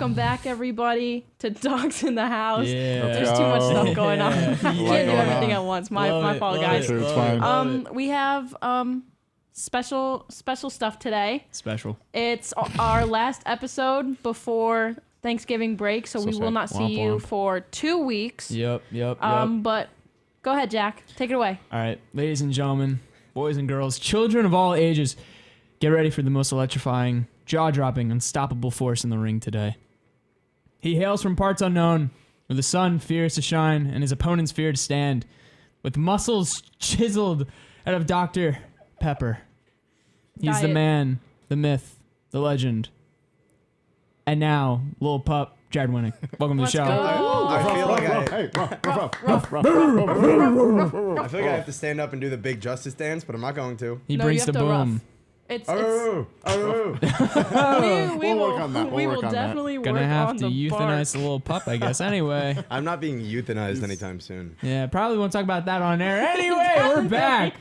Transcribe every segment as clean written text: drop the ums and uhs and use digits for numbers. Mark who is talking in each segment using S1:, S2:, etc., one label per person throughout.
S1: Welcome back, everybody, to Dogs in the House.
S2: Yeah.
S1: There's too much stuff going on.
S2: Yeah.
S1: Can't do everything at once. My fault, guys.
S3: Sure, it's fine.
S1: We have special stuff today.
S2: Special.
S1: It's our last episode before Thanksgiving break, so we will not see you for 2 weeks.
S2: Yep.
S1: But go ahead, Jack. Take it away.
S2: All right, ladies and gentlemen, boys and girls, children of all ages, get ready for the most electrifying, jaw-dropping, unstoppable force in the ring today. He hails from parts unknown, where the sun fears to shine and his opponents fear to stand, with muscles chiseled out of Dr. Pepper. He's the man, the myth, the legend. And now, little pup, Jared Winnick. Welcome to the show.
S4: I feel like I feel like I have to stand up and do the big justice dance, but I'm not going to.
S2: He
S1: No,
S2: brings
S1: you
S2: the
S1: have to
S2: boom.
S1: rough. It's
S4: We
S1: we'll
S3: work on that.
S1: We
S3: We'll
S1: will
S3: work on that.
S1: definitely work
S2: Gonna have
S1: on
S2: to
S1: the
S2: euthanize the little pup, I guess. Anyway.
S4: I'm not being euthanized anytime soon.
S2: Yeah, probably won't talk about that on air. Anyway, we're back.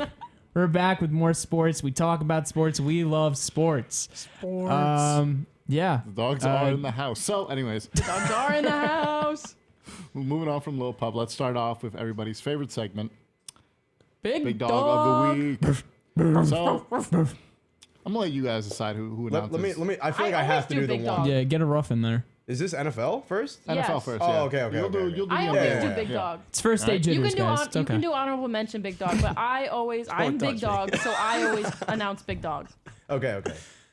S2: We're back with more sports. We talk about sports. We love sports. Yeah.
S3: The dogs are in the house. So, anyways,
S1: Dogs are in the house.
S3: moving on from Lil Pub, let's start off with everybody's favorite segment,
S1: Big
S3: Dog of the Week. So, I'm gonna let you guys decide who announces.
S4: Let me. I feel like I
S1: always
S4: have to
S1: do
S4: do the
S1: Big
S4: one.
S1: Dog.
S2: Yeah, get a rough in there.
S4: Is this NFL first?
S1: Yes.
S3: NFL first.
S4: Oh,
S3: yeah.
S4: okay.
S3: You'll do
S1: I
S3: the
S1: always
S4: yeah,
S1: do
S4: yeah,
S1: Big
S3: yeah.
S1: Dog.
S2: It's first day
S1: You
S2: jitters,
S1: can do
S2: guys. It's
S1: you
S2: okay.
S1: can do honorable mention Big Dog, but I am Big
S4: touch
S1: Dog, so I always announce Big Dog.
S4: Okay.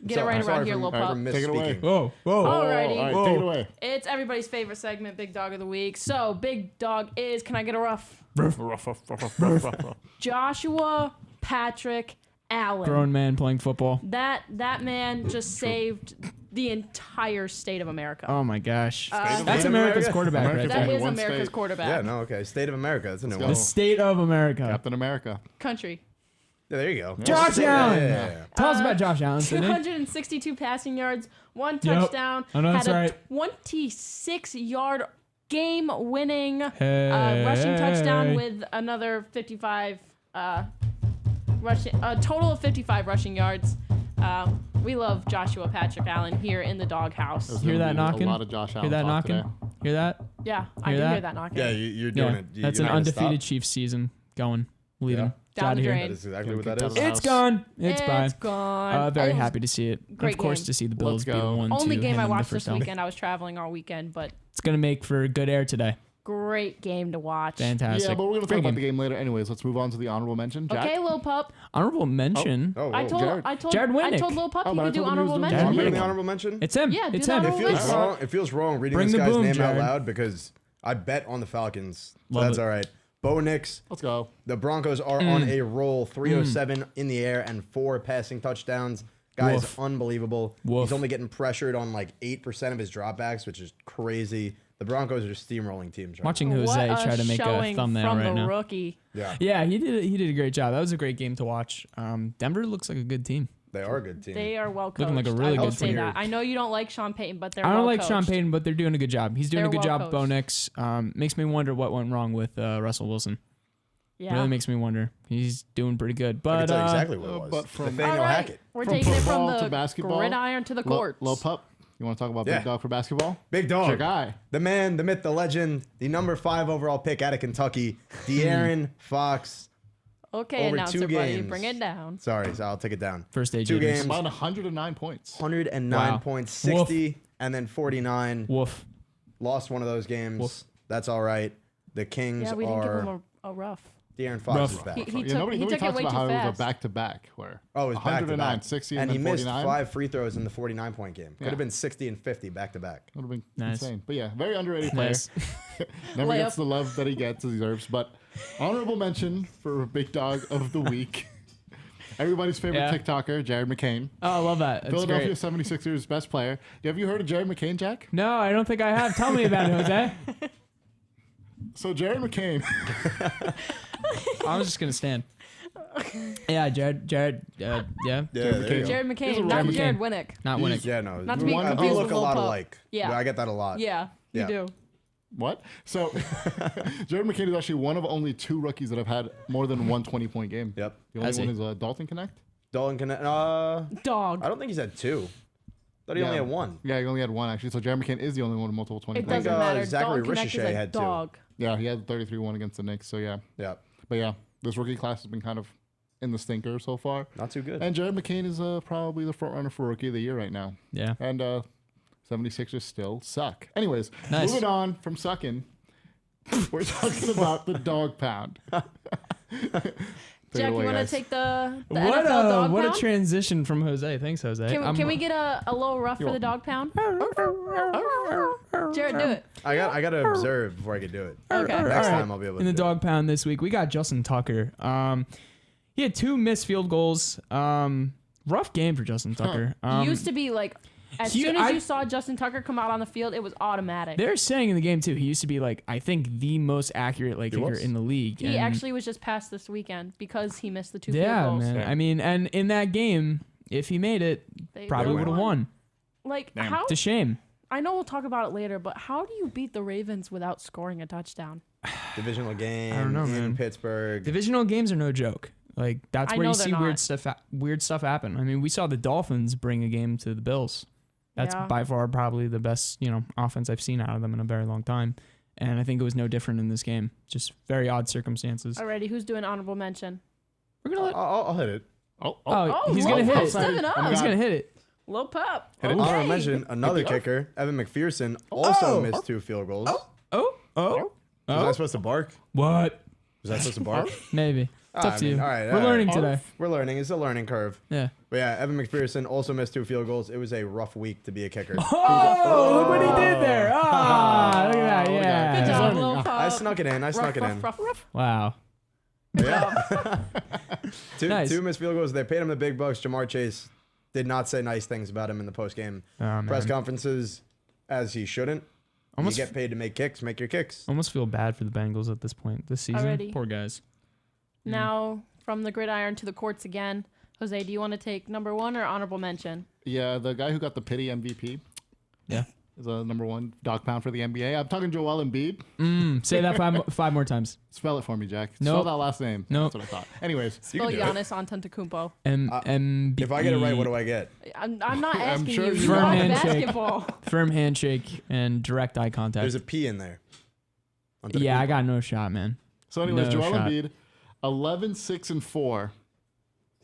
S1: Get it right around here, little pup.
S3: Take it away.
S2: Whoa.
S1: Alrighty.
S3: All right, take it away.
S1: It's everybody's favorite segment, Big Dog of the Week. So, Big Dog is, can I get a rough? Joshua Patrick Allen.
S2: Grown man playing football.
S1: That man just saved the entire state of America.
S2: Oh my gosh. That's
S4: America?
S2: America's quarterback
S3: America.
S2: right
S1: That
S2: there.
S3: only
S1: is
S3: one
S1: America's
S3: state.
S1: quarterback.
S4: Yeah. No. Okay. State of America. That's a new
S3: go.
S4: one.
S2: The state of America.
S3: Captain America.
S1: Country.
S4: Yeah, there you go.
S2: Josh
S4: Yeah,
S2: Allen.
S4: yeah.
S2: Tell us about Josh Allen, Sydney.
S1: 262 passing yards, one touchdown.
S2: I know that's
S1: had a
S2: right.
S1: 26-yard game-winning
S2: Hey.
S1: rushing touchdown with another 55 rushing. A total of 55 rushing yards. We love Joshua Patrick Allen here in the doghouse.
S3: There's
S2: Hear
S3: gonna
S2: that
S3: be
S2: knocking?
S3: A lot of Josh Allen
S2: Hear that
S3: talk
S2: knocking?
S3: today.
S2: Hear that?
S1: Yeah, I
S2: Hear
S1: do
S2: that?
S1: hear that knocking.
S4: Yeah, you're doing
S2: Yeah.
S4: it.
S2: That's
S4: You're
S2: an
S4: not gonna stop?
S2: undefeated Chiefs season going. Leaving.
S4: Yeah.
S2: It's
S1: Down
S2: out
S1: the
S2: of here.
S1: drain.
S4: That is exactly what
S3: Getting
S4: that
S3: kicked
S4: is.
S3: out of
S2: It's gone. It's bye.
S1: It's gone.
S2: Very
S1: It was
S2: happy to see it.
S1: great
S2: Of course,
S1: game.
S2: to see the Bills
S3: Let's
S2: be
S3: go.
S2: 1-2.
S1: only game I
S2: handing the
S1: watched
S2: first
S1: this
S2: down.
S1: weekend. I was traveling all weekend, but
S2: It's gonna make for good air today.
S1: great game to watch.
S2: Fantastic.
S3: Yeah, but we're gonna talk
S2: Great
S3: about
S2: game.
S3: the game later. Anyways, let's move on to the honorable mention. Jack?
S1: Okay, Lil Pup.
S2: Honorable mention.
S4: Oh,
S1: I
S4: whoa.
S1: told
S3: Jared.
S2: Jared
S1: I
S2: Winnick.
S1: told Lil Pup
S3: Oh,
S1: he
S3: but I
S1: could do
S3: told him he was
S1: honorable
S3: doing
S4: Do you
S1: mention.
S4: want me to
S2: Winnick.
S4: the honorable mention?
S2: It's him.
S1: Yeah, do
S2: It's
S1: the
S2: him.
S1: honorable
S4: It feels
S1: mention.
S4: wrong. It feels wrong reading
S2: Bring
S4: this
S2: the
S4: guy's
S2: boom,
S4: name
S2: Jared.
S4: out loud because I bet on the Falcons. So
S2: Love
S4: that's
S2: it.
S4: all right. Bo Nix.
S3: Let's go.
S4: The Broncos are on a roll. 307 in the air and 4 passing touchdowns. Guy's
S2: Woof.
S4: unbelievable.
S2: Woof.
S4: He's only getting pressured on like 8% of his dropbacks, which is crazy. The Broncos are steamrolling teams right
S2: Watching
S1: What
S2: Jose
S1: a
S2: try to make a
S1: showing
S2: thumbnail
S1: from
S2: right
S1: the
S2: now.
S1: rookie.
S4: now. Yeah,
S2: Yeah, he did a great job. That was a great game to watch. Denver looks like a good team.
S4: they are a good team.
S1: They are well coached.
S2: Looking like a really
S1: I will
S2: good
S1: say
S4: team.
S1: that. I know you don't like Sean Payton, but they're
S2: I don't
S1: well
S2: like Sean
S1: coached.
S2: Payton, but they're doing a good job. He's doing
S1: They're
S2: a good
S1: well
S2: job. Bo
S1: coached.
S2: Nix makes me wonder what went wrong with Russell Wilson.
S1: Yeah.
S2: Really makes me wonder. He's doing pretty good.
S4: I
S2: But
S4: can tell you exactly what it was.
S3: but from-
S4: Nathaniel
S1: All right,
S4: Hackett.
S1: we're
S3: From
S1: taking it from
S3: football
S1: the
S3: to basketball,
S1: gridiron to the courts.
S3: Lil Pup. You want to talk about
S4: Yeah.
S3: Big Dog for basketball?
S4: Big Dog.
S3: It's your guy.
S4: The man, the myth, the legend, the number 5 overall pick out of Kentucky, De'Aaron Fox.
S1: Okay,
S4: over
S1: announcer
S4: 2
S1: buddy,
S4: games.
S1: bring it down.
S4: Sorry, so I'll take it down.
S2: First day
S4: 2
S2: jitters.
S4: games,
S3: About 109 points.
S4: 109
S2: Wow.
S4: points, 60, and then 49.
S2: Woof.
S4: Lost one of those games.
S2: Woof.
S4: That's all right. The Kings
S1: Yeah, we didn't give
S4: are.
S1: him a rough.
S4: De'Aaron Fox
S2: Rough.
S4: is back.
S1: He
S3: Yeah,
S1: took,
S3: nobody
S1: he took it
S3: talks
S1: way too
S3: about how it was
S1: fast.
S3: a back-to-back where
S4: Oh, it was back to
S3: 109,
S4: back.
S3: 60,
S4: and
S3: and
S4: he
S3: then
S4: missed
S3: 49.
S4: 5 free throws in the 49-point game. Could
S3: Yeah.
S4: have been 60 and 50 back to back.
S3: Would have been
S2: Nice.
S3: insane. But yeah, very underrated player.
S2: Nice.
S3: Never
S1: Layup.
S3: gets the love that he deserves. But honorable mention for Big Dog of the Week. Everybody's favorite
S2: Yeah.
S3: TikToker, Jared McCain.
S2: Oh, I love that. That's
S3: Philadelphia
S2: great.
S3: 76ers best player. Have you heard of Jared McCain, Jack?
S2: No, I don't think I have. Tell me about it, Jose.
S3: So Jared McCain.
S2: I was just gonna stand. Yeah, Jared. Yeah.
S4: Yeah, there you go.
S1: Jared
S3: He's a
S1: McCain, not
S2: Jared
S1: Jared
S2: McCain.
S1: Winnick.
S2: Not winning.
S4: Yeah, no.
S1: Not to be
S4: we
S1: confused
S4: look
S1: with
S4: a
S1: Lil
S4: lot
S1: Pup.
S4: alike.
S1: Yeah.
S4: I get that a lot.
S1: Yeah, you
S4: Yeah.
S1: do.
S3: What? So Jared McCain is actually one of only 2 rookies that have had more than one 20-point game.
S4: Yep.
S3: The only
S2: Has he?
S3: one is Dalton Connect.
S4: Dalton can.
S1: Dog.
S4: I don't think he's had 2. Thought he only had one.
S3: Yeah, he only had one actually. So Jared McCain is the only one with multiple 20
S1: It
S3: points.
S1: doesn't matter.
S4: Zachary
S1: Dalton Knecht is
S4: Ricochet
S1: a
S4: had two.
S1: dog.
S3: Yeah, he had 33-1 against the Knicks. So yeah. But yeah, this rookie class has been kind of in the stinker so far.
S4: Not too good.
S3: And Jared McCain is probably the front runner for Rookie of the Year right now.
S2: Yeah.
S3: And 76ers still suck. Anyways,
S2: Nice.
S3: moving on from sucking, we're talking about the dog pound.
S1: Jack, you want to take the
S2: What
S1: NFL dog
S2: what
S1: pound?
S2: a transition from Jose. Thanks, Jose.
S1: Can we get a little rough for the dog pound? Jared, do it.
S4: I got to observe before I can do it.
S1: Okay.
S4: Next time I'll be able to
S2: in the
S4: do it.
S2: dog pound this week? We got Justin Tucker. He had 2 missed field goals. Rough game for Justin Tucker.
S1: Used to be like, as soon as you saw Justin Tucker come out on the field, it was automatic.
S2: They're saying in the game too, he used to be like, I think the most accurate kicker
S3: was?
S2: in the league.
S1: He
S2: And
S1: actually was just passed this weekend because he missed the 2 field
S2: yeah,
S1: goals.
S2: man.
S3: Yeah.
S2: I mean, and in that game, if he made it,
S1: They
S2: probably would have won.
S1: Like,
S3: Damn.
S1: how?
S2: It's a shame.
S1: I know we'll talk about it later, but how do you beat the Ravens without scoring a touchdown?
S4: Divisional game
S2: I don't know,
S4: in
S2: man.
S4: Pittsburgh.
S2: Divisional games are no joke. Like that's
S1: I
S2: where
S1: know
S2: you
S1: they're
S2: see
S1: not.
S2: weird stuff happen. I mean, we saw the Dolphins bring a game to the Bills. That's
S1: Yeah.
S2: by far probably the best, offense I've seen out of them in a very long time. And I think it was no different in this game. Just very odd circumstances.
S1: Alrighty, who's doing honorable mention?
S2: We're gonna let.
S4: I'll hit it.
S1: Oh,
S2: he's
S1: Lil
S2: gonna hit
S1: Pop
S2: it.
S1: stepping up.
S2: He's gonna hit it.
S1: Lil Pup.
S4: Honorable mention, another kicker, Evan McPherson, also missed 2 field goals.
S2: Oh.
S4: Was I supposed to bark?
S2: What?
S4: Was I supposed to bark?
S2: Maybe. It's up to you.
S4: All right,
S2: We're learning
S3: right.
S2: today.
S4: We're learning. It's a learning curve.
S2: Yeah.
S4: But yeah, Evan McPherson also missed 2 field goals. It was a rough week to be a kicker.
S2: Oh, look what he did there. Ah, look at that. Yeah.
S1: Good job,
S3: learning.
S1: Lil Pup.
S4: I snuck it in.
S1: Rough.
S2: Wow.
S4: Yeah.
S2: Nice.
S4: 2 missed field goals. They paid him the big bucks. Jamar Chase did not say nice things about him in the post-game press conferences, as he shouldn't.
S2: Almost
S4: you get paid to make kicks. Make your kicks.
S2: Almost feel bad for the Bengals at this point this season.
S1: Already.
S2: Poor guys.
S1: Now, from the gridiron to the courts again. Jose, do you want to take number 1 or honorable mention?
S3: Yeah, the guy who got the pity MVP
S2: Yeah.
S3: is a number 1 dog pound for the NBA. I'm talking Joel Embiid.
S2: Say that 5 more times.
S3: Spell it for me, Jack.
S2: Nope.
S3: Spell that last name.
S2: Nope.
S3: That's what I thought. Anyways,
S1: Spell Giannis Antetokounmpo.
S4: If I get it right, what do I get?
S1: I'm not asking
S3: sure
S1: you.
S3: you
S1: You
S2: Firm
S1: watch
S2: handshake.
S1: basketball.
S2: Firm handshake and direct eye contact.
S4: There's a P in there.
S2: Yeah, I got no shot, man.
S3: so anyways,
S2: No
S3: Joel
S2: shot.
S3: Embiid, 11-6-4,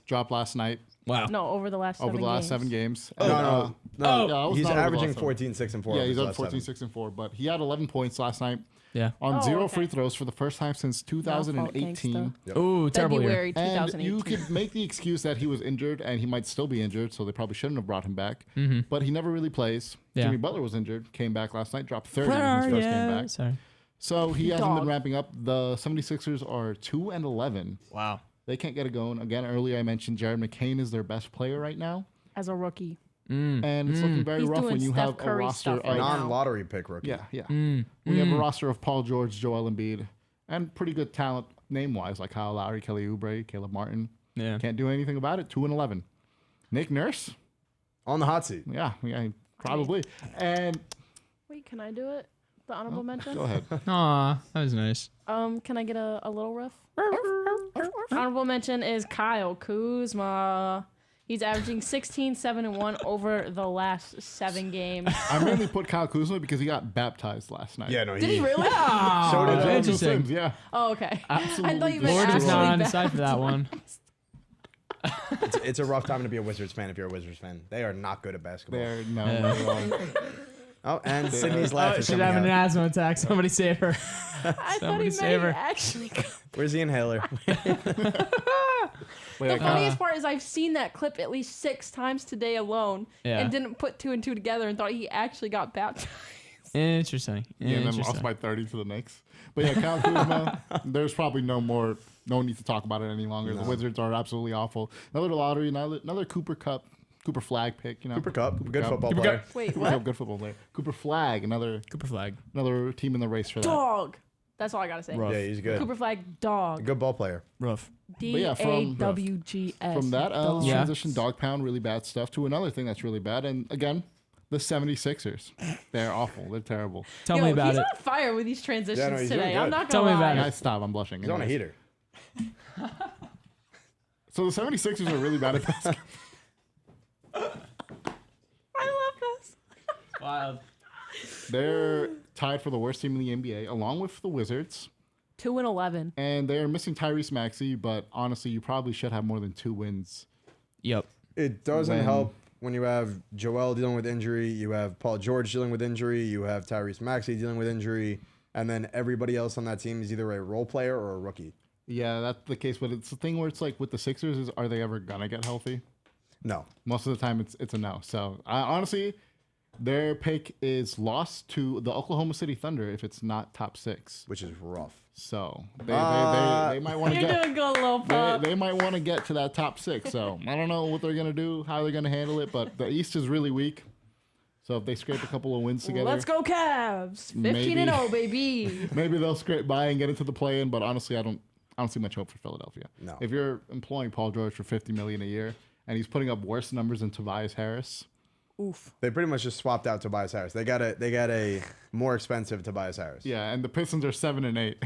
S3: dropped last night
S2: Wow.
S1: No, over the last 7
S3: over the last
S1: games.
S3: 7 games.
S4: No,
S3: And,
S4: no.
S3: yeah, it was
S4: He's
S3: not over the
S4: averaging
S3: last
S4: 14, 6, and 4.
S3: Yeah,
S4: over
S3: he's
S4: his
S3: on
S4: last
S3: 14,
S4: 7.
S3: 6, and 4, but he had 11 points last night
S2: Yeah.
S3: on 0
S1: okay.
S3: free throws for the first time since 2018.
S2: Ooh, terrible year.
S1: February
S3: And
S1: 2018.
S3: you could make the excuse that he was injured and he might still be injured, so they probably shouldn't have brought him back. But he never really plays.
S2: Yeah.
S3: Jimmy Butler was injured, came back last night, dropped 30 in his first game back.
S2: Sorry.
S3: So he hasn't
S1: Dog.
S3: been ramping up. The 76ers are 2-11.
S2: Wow.
S3: They can't get it going. Again, earlier I mentioned Jared McCain is their best player right now.
S1: As a rookie.
S3: And it's looking very
S1: He's
S3: rough
S1: doing
S3: when you
S1: Steph
S3: have a
S1: Curry
S3: roster
S1: stuff
S3: of
S1: right now.
S4: Non-lottery pick rookie.
S3: Yeah. When you have a roster of Paul George, Joel Embiid, and pretty good talent name-wise, like Kyle Lowry, Kelly Oubre, Caleb Martin.
S2: Yeah.
S3: Can't do anything about it. 2-11. Nick Nurse.
S4: On the hot seat.
S3: Yeah, probably. And
S1: Wait, can I do it? The honorable mention?
S3: go ahead.
S2: Aw, that was nice.
S1: Can I get a little rough? Honorable mention is Kyle Kuzma. He's averaging 16, 7, and 1 over the last 7 games.
S3: I mainly put Kyle Kuzma because he got baptized last night.
S4: Yeah, no.
S1: Did he really?
S4: So did
S3: Joel
S2: Interesting.
S3: Sims, yeah.
S1: Oh, okay.
S3: Absolutely
S1: I thought you meant
S2: Lord is
S1: actually
S2: not on the
S1: bad.
S2: side for that one.
S4: It's a rough time to be a Wizards fan if you're a Wizards fan. They are not good at basketball.
S3: There, no,
S2: Yeah.
S3: not at all.
S4: Oh, and Sydney's laugh is
S2: She's
S4: coming
S2: having an
S4: out.
S2: asthma attack. Somebody save her.
S1: I thought
S2: Somebody
S1: he
S2: save
S1: meant
S2: her.
S1: he actually.
S4: Where's the inhaler?
S1: The funniest part is I've seen that clip at least 6 times today alone,
S2: Yeah.
S1: and didn't put 2 and 2 together and thought he actually got baptized.
S2: Interesting.
S3: Yeah, and then lost
S2: Interesting.
S3: by 30 to the Knicks. But yeah, Kyle Kuzma, there's probably no need to talk about it any longer. The Wizards are absolutely awful. Another lottery, another Cooper Flag pick,
S4: Cooper Cup, good football
S2: Cooper
S4: player.
S2: Cup.
S1: Wait,
S3: Cooper
S1: what?
S3: Cup, good football player. Cooper Flag, another
S2: Flag.
S3: team in the race for that.
S1: Dog. That's all I gotta say.
S2: Rough.
S4: Yeah, he's good.
S1: Cooper Flag, dog.
S4: Good ball player.
S2: Rough.
S3: yeah, from-
S1: DAWGS.
S3: From that, let's
S2: Yeah.
S3: transition dog pound, really bad stuff, to another thing that's really bad. And again, the 76ers. They're awful. They're terrible.
S2: Tell me about
S1: he's
S2: it.
S1: on fire with these transitions
S4: he's doing
S1: today.
S4: good.
S1: I'm not
S2: Tell
S1: gonna
S2: me
S1: lie.
S2: about it.
S3: Guys, stop. I'm blushing.
S4: He's on a
S3: Anyways.
S4: heater.
S3: So the 76ers are really bad at basketball.
S1: I love
S3: They're tied for the worst team in the NBA, along with the Wizards.
S1: 2-11.
S3: And they're missing Tyrese Maxey, but honestly, you probably should have more than 2 wins.
S2: Yep.
S4: It doesn't help when you have Joel dealing with injury, you have Paul George dealing with injury, you have Tyrese Maxey dealing with injury, and then everybody else on that team is either a role player or a rookie.
S3: Yeah, that's the case, but it's the thing where it's like with the Sixers is, are they ever gonna get healthy?
S4: No.
S3: Most of the time, it's a no. So honestly, their pick is lost to the Oklahoma City Thunder if it's not top 6,
S4: Which is rough.
S3: So they might want to
S1: You're
S3: get.
S1: doing good, little pup.
S3: They might want to get to that top 6. So I don't know what they're gonna do, how they're gonna handle it, but the East is really weak. So if they scrape a couple of wins together,
S1: Let's go Cavs. 15-0, baby.
S3: maybe they'll scrape by and get into the play-in. But honestly, I don't see much hope for Philadelphia.
S4: No.
S3: If you're employing Paul George for $50 million a year and he's putting up worse numbers than Tobias Harris,
S1: Oof.
S4: They pretty much just swapped out Tobias Harris. They got a more expensive Tobias Harris.
S3: yeah, and the Pistons are 7-8.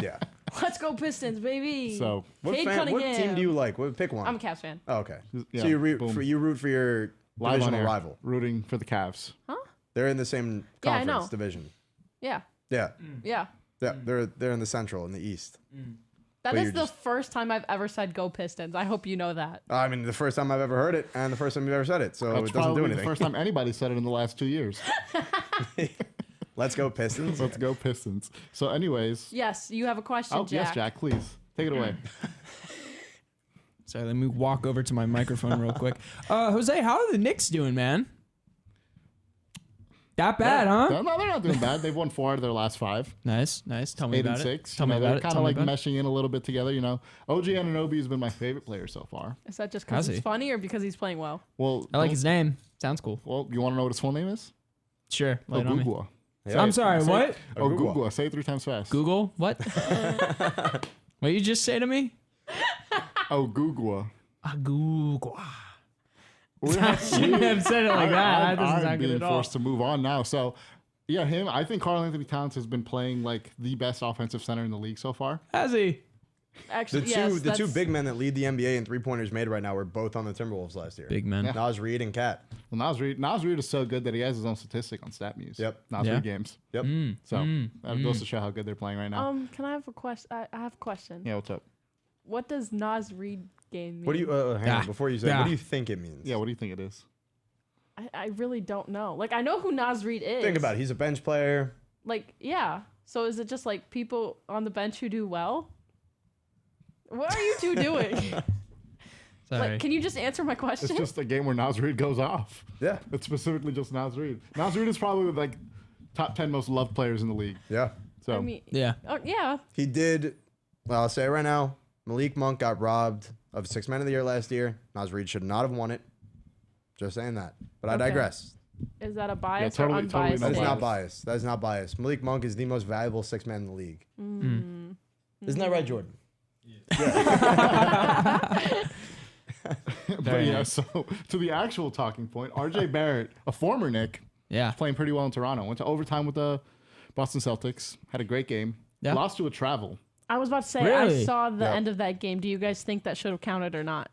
S4: Yeah.
S1: Let's go Pistons, baby.
S3: So
S4: What
S1: Cade
S4: what
S1: Cunningham.
S4: team do you like? Pick one.
S1: I'm a Cavs fan.
S4: Oh, okay.
S3: Yeah,
S4: So you root
S3: boom.
S4: for your
S3: live on
S4: divisional
S3: air,
S4: rival.
S3: rooting for the Cavs.
S4: They're in the same
S1: Yeah, I
S4: conference
S1: know.
S4: division.
S1: Yeah.
S4: Yeah.
S1: Yeah.
S4: Yeah. They're in the Central in the East.
S1: That
S4: But
S1: is
S4: you're
S1: the
S4: just-
S1: first time I've ever said go Pistons. I hope you know that.
S4: I mean, the first time I've ever heard it, and the first time you've ever said it, so
S3: That's
S4: it doesn't
S3: probably
S4: do
S3: the
S4: anything.
S3: first time anybody said it in the last 2 years.
S4: Let's go Pistons.
S3: Let's go Pistons. So anyways,
S1: Yes, you have a question,
S3: oh
S1: Jack.
S3: yes, Jack, please take it away.
S2: Sorry, let me walk over to my microphone real quick. Jose, how are the Knicks doing, man? That bad, huh?
S3: No, they're not doing bad. They've won 4 out of their last 5.
S2: Nice. Tell me
S3: 8 and
S2: about
S3: 6.
S2: it. Tell me
S3: they're
S2: about it.
S3: kind
S2: Tell
S3: of
S2: me
S3: like
S2: about it.
S3: meshing in a little bit together. OG Anunoby has been my favorite player so far.
S1: Is that just
S2: Has
S1: because
S2: he?
S1: it's funny or because he's playing well?
S3: Well,
S2: I like his name. Sounds cool.
S3: Well, you want to know what his full name is?
S2: Sure. Lay it on me.
S3: Ogugwa.
S4: Yeah.
S2: I'm sorry,
S3: Say-
S2: what?
S3: Ogugwa. Say it 3 times fast.
S2: Google? What? What you just say to me?
S3: Ogugwa.
S2: Google.
S3: We
S2: I shouldn't have said it like that. That doesn't
S3: I'm
S2: sound good
S3: being
S2: at all.
S3: forced to move on now. So, yeah, him. I think Karl Anthony Towns has been playing like the best offensive center in the league so far.
S2: Has he?
S1: Actually,
S4: The
S1: yes,
S4: two
S1: that's-
S4: big men that lead the NBA in 3-pointers made right now were both on the Timberwolves last year.
S2: Big man.
S3: Yeah.
S4: Nas Reed and Cat.
S3: Well, Nas Reed is so good that he has his own statistic on StatMuse.
S4: Yep.
S3: Nas
S2: Yeah.
S3: Reed games.
S4: Yep.
S3: So that goes to show how good they're playing right now.
S1: Can I have a question? I have a question.
S3: Yeah, what's up?
S1: What does Nas Reed game mean?
S4: What do you hang on, before you say
S2: Yeah.
S4: what do you think it means?
S3: Yeah, what do you think it is?
S1: I really don't know. Like, I know who Nas Reed is.
S4: Think about it. He's a bench player.
S1: Like, yeah. So is it just like people on the bench who do well? What are you two doing?
S2: Sorry.
S1: Like, can you just answer my question?
S3: It's just a game where Nas Reed goes off.
S4: Yeah.
S3: It's specifically just Nas Reed. Nas Reed is probably like top 10 most loved players in the league.
S4: Yeah.
S3: So
S1: I mean,
S2: Yeah.
S1: yeah.
S4: He did. Well, I'll say it right now. Malik Monk got robbed of 6 Man of the Year last year. Nas Reed should not have won it. Just saying that. But I
S1: Okay.
S4: digress.
S1: Is that a bias
S3: totally-
S1: or
S3: totally
S1: unbiased?
S3: no
S4: That is
S1: take?
S4: not biased. That is not biased. Malik Monk is the most valuable 6 man in the league. Isn't that right, Jordan?
S3: But yeah, so to the actual talking point, RJ Barrett, a former Knick,
S2: Yeah.
S3: playing pretty well in Toronto. Went to overtime with the Boston Celtics. Had a great game.
S2: Yeah.
S3: Lost to a travel.
S1: I was about to say, I
S2: Really?
S1: saw the
S4: Yep.
S1: end of that game. Do you guys think that should have counted or not?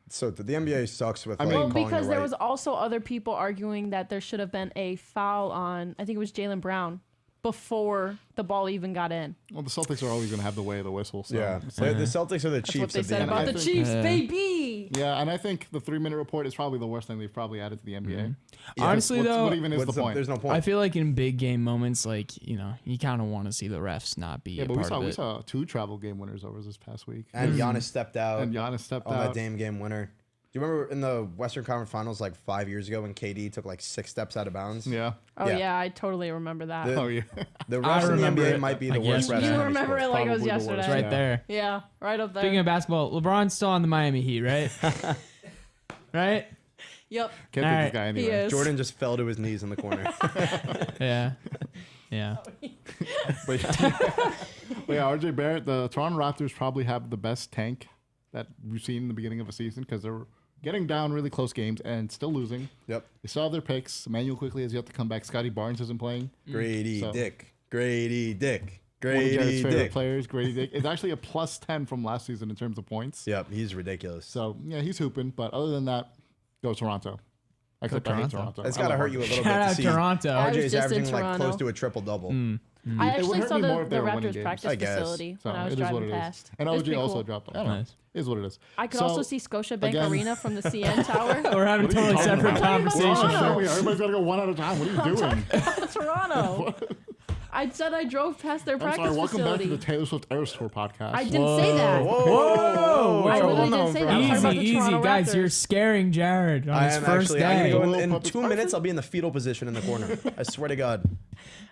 S4: So the NBA sucks with
S3: I
S4: like,
S3: mean-
S1: Well,
S4: calling
S1: because
S4: it
S1: there
S4: right.
S1: was also other people arguing that there should have been a foul on, I think it was Jaylen Brown, before the ball even got in.
S3: Well, the Celtics are always going to have the way of the whistle. So.
S4: Yeah. The Celtics are the
S1: That's
S4: Chiefs
S1: what they
S4: of the
S1: said
S4: NBA.
S1: about the
S3: think-
S1: Chiefs, baby.
S3: Yeah, and I think the 3-minute report is probably the worst thing they've probably added to the NBA.
S2: Honestly,
S3: What's-
S2: though,
S3: what even is the point?
S4: There's no point.
S2: I feel like in big game moments, like, you kind of want to see the refs not be
S3: Yeah,
S2: a
S3: but
S2: part of
S3: we
S2: it.
S3: saw 2 travel game winners over this past week.
S4: and Giannis stepped out
S3: And Giannis stepped
S4: on that
S3: out.
S4: Dame game winner. Do you remember in the Western Conference Finals like 5 years ago when KD took like 6 steps out of bounds?
S3: Yeah.
S1: Oh,
S4: Yeah.
S1: yeah, I totally remember that.
S4: The-
S3: Oh, yeah.
S4: The
S2: I
S4: refs in the
S2: remember
S4: NBA
S2: it
S4: might be
S2: like
S4: the worst refs.
S2: yesterday.
S1: you
S4: in any
S1: remember
S4: sport.
S1: it like it was
S3: Probably the worst,
S1: yesterday.
S2: It's right
S3: Yeah.
S2: there.
S1: Yeah, right up there.
S2: Speaking of basketball, LeBron's still on the Miami Heat, right? Right?
S1: Yep,
S3: Can't
S2: All
S3: take
S2: right.
S3: this guy
S1: he
S3: anyway.
S1: is.
S4: Jordan just fell to his knees in the corner.
S2: Yeah. Yeah.
S3: But yeah, RJ Barrett, the Toronto Raptors probably have the best tank that we've seen in the beginning of a season because they're getting down really close games and still losing.
S4: Yep.
S3: They still have their picks. Emmanuel quickly has yet to come back. Scotty Barnes isn't playing.
S4: Grady
S3: So-
S4: Dick. Grady Dick.
S3: One of Jared's
S4: Grady
S3: favorite
S4: Dick.
S3: players, Grady Dick. It's actually a plus 10 from last season in terms of points.
S4: Yep, he's ridiculous.
S3: So, yeah, he's hooping. But other than that, go Toronto. Except I hate
S2: Toronto.
S3: Toronto.
S4: It's
S3: I
S4: got to
S3: love
S4: hurt you a little
S2: Shout
S4: bit to
S2: out
S4: see
S2: Toronto.
S1: I was
S4: RJ's
S1: just in
S4: averaging like
S1: Toronto.
S4: close to a triple-double.
S1: I
S3: It would
S1: actually
S3: hurt
S1: saw
S3: me
S1: the,
S3: more if they
S1: the
S3: were winning
S1: Raptors
S3: games.
S1: practice
S4: I guess.
S1: facility
S3: So
S1: when I was
S3: it is what
S1: driving
S3: it is.
S1: past.
S3: And
S1: It was
S3: OG
S1: pretty
S3: also
S1: cool.
S3: dropped them. I don't know.
S2: Nice.
S3: It is what it is.
S1: I could
S3: So,
S1: also see Scotiabank
S3: again-
S1: Arena from the CN Tower.
S2: We're having
S3: What are you
S2: totally
S3: talking
S2: separate
S3: about?
S2: conversations.
S1: Toronto.
S3: Everybody's got to go one at a time. What are you doing?
S1: Toronto. I said I drove past their
S3: I'm
S1: practice
S3: sorry. Welcome back to
S1: facility.
S3: the Taylor Swift Eras Tour podcast.
S1: I didn't say that.
S4: Whoa!
S1: I
S2: Whoa.
S1: really didn't say that. I'm talking about
S2: Easy,
S1: the
S2: easy,
S1: Toronto
S2: guys.
S1: Raptors.
S2: You're scaring Jared on
S4: I
S2: his
S4: am
S2: first
S4: actually. I'm
S2: day.
S4: gonna go
S3: Little
S4: in
S3: puppy
S4: 2 minutes. I'll be in the fetal position in the corner. I swear to God.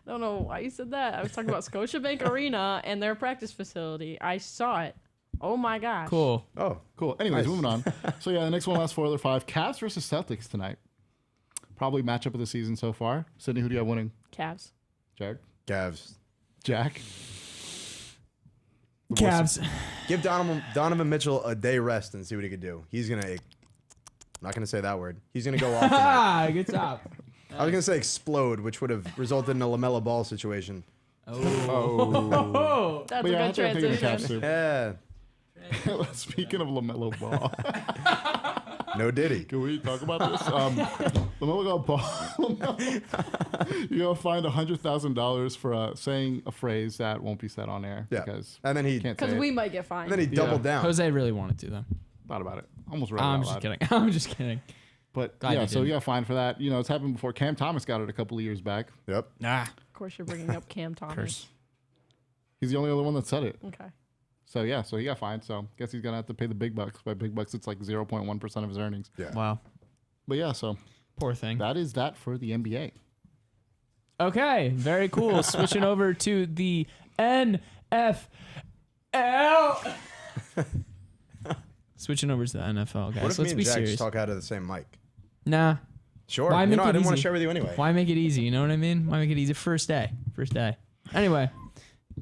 S1: I don't know why you said that. I was talking about Scotiabank Arena and their practice facility. I saw it. Oh my gosh.
S2: Cool.
S4: Oh,
S3: Cool. Anyways,
S4: Nice.
S3: moving on. So yeah, the next one lasts 4 other 5. Cavs versus Celtics tonight. Probably matchup of the season so far. Sydney, who do you have winning?
S1: Cavs.
S3: Jared?
S4: Cavs.
S3: Jack?
S2: Cavs.
S4: Give Donovan Mitchell a day rest and see what he could do. He's gonna. I'm not gonna say that word. He's gonna go off. tonight.
S2: Ah, good job.
S4: I was gonna say explode, which would have resulted in a LaMelo Ball situation.
S2: Oh.
S1: That's
S3: But yeah, I
S1: a
S3: think I'm
S1: good
S3: taking the Cavs
S1: transition.
S3: too.
S4: Yeah.
S3: Speaking of LaMelo Ball,
S4: No Diddy.
S3: can we talk about this? LaMelo Ball, you're gonna find $100,000 for saying a phrase that won't be said on air.
S4: Yeah.
S3: Because
S4: And then he.
S3: can't say
S1: Because
S3: it.
S1: we might get fined.
S4: And then he doubled down.
S2: Jose really wanted to, though.
S3: Thought about it. Almost read it
S2: I'm
S3: out
S2: just
S3: loud.
S2: kidding. I'm just kidding.
S3: But
S2: Glad
S3: yeah,
S2: you
S3: so you
S2: didn't.
S3: got fined for that. You know, it's happened before. Cam Thomas got it a couple of years back.
S4: Yep.
S2: Nah.
S1: Of course, you're bringing up Cam Thomas.
S2: Curse.
S3: He's the only other one that said it.
S1: Okay.
S3: So yeah, so he got fined. So guess he's gonna have to pay the big bucks. By big bucks, it's like 0.1% of his earnings.
S4: Yeah.
S2: Wow.
S3: But yeah, so
S2: Poor thing.
S3: that is that for the NBA.
S2: Okay, very cool. Switching over to the NFL. Switching over to the NFL, guys.
S4: What if
S2: Let's
S4: me
S2: be
S4: and Jack
S2: serious.
S4: just talk out of the same mic?
S2: Nah.
S4: Sure.
S2: Why
S4: you
S2: make
S4: know,
S2: it
S4: I didn't want to
S2: easy?
S4: share with you anyway.
S2: Why make it easy? You know what I mean? Why make it easy? First day. Anyway,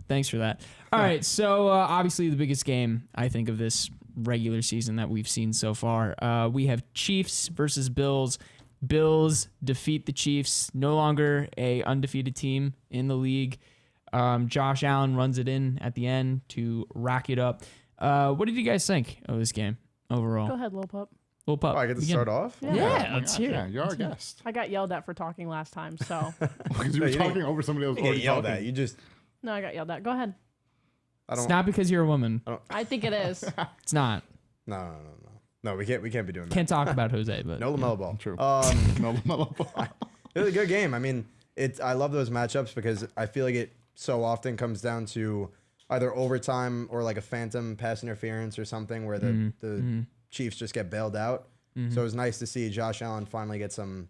S2: thanks for that. All right, so obviously the biggest game, I think, of this regular season that we've seen so far. We have Chiefs versus Bills. Bills defeat the Chiefs. No longer a undefeated team in the league. Josh Allen runs it in at the end to rack it up. What did you guys think of this game overall?
S1: Go ahead, Lil Pup.
S2: Lil Pup,
S4: Oh, I get to
S2: begin.
S4: start off?
S1: Yeah.
S2: Yeah,
S3: Oh my
S2: let's
S3: gosh,
S2: hear
S3: yeah,
S2: it.
S3: you're our guest.
S1: I got yelled at for talking last time, so
S3: Because you
S4: No,
S3: were
S4: you
S3: talking
S4: didn't-
S3: over somebody else
S4: You get
S3: already
S4: yelled
S3: talking.
S4: at. You just.
S1: no, I got yelled at. Go ahead.
S4: I
S2: It's
S4: don't.
S2: not because you're a woman.
S1: I think it is.
S2: It's not.
S4: No. No, we can't be doing that.
S2: Can't talk about Jose, but
S4: No LaMelo Ball.
S3: True.
S4: No,
S3: LaMelo Ball.
S4: it was a good game. I mean, I love those matchups because I feel like it so often comes down to either overtime or like a phantom pass interference or something where the Chiefs just get bailed out. So it was nice to see Josh Allen finally get some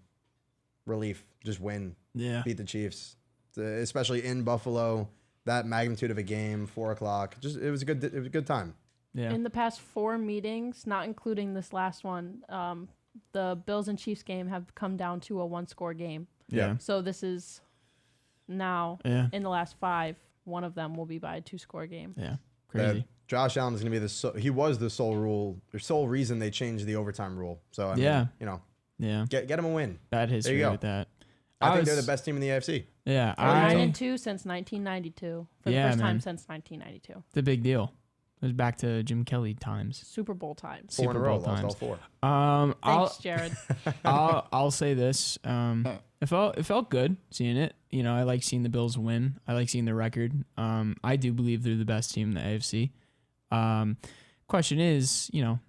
S4: relief, just win,
S2: yeah.
S4: beat the Chiefs, especially in Buffalo. That magnitude of a game, 4:00. It was a good time.
S2: Yeah.
S1: In the past 4 meetings, not including this last one, the Bills and Chiefs game have come down to a 1-score game.
S2: Yeah.
S1: So this is now
S2: Yeah.
S1: in the last 5, one of them will be by a 2-score game.
S2: Yeah.
S4: That
S2: Crazy.
S4: Josh Allen is going to be he was the sole reason they changed the overtime rule. So I mean,
S2: Yeah.
S4: you know,
S2: Yeah.
S4: get him a win.
S2: Bad history
S4: go.
S2: with that.
S4: I think
S2: was-
S4: they're the best team in the AFC.
S2: Yeah.
S1: 9-2 since 1992 for the
S2: Yeah,
S1: first time
S2: man.
S1: since 1992.
S2: It's a big deal. It was back to Jim Kelly times.
S1: Super Bowl times.
S4: 4 in a
S2: Super
S4: row,
S2: Bowl
S4: lost all
S2: times.
S4: 4.
S1: Thanks, Jared.
S2: I'll say this. It felt good seeing it. You know, I like seeing the Bills win. I like seeing the record. I do believe they're the best team in the AFC. Question is, you know,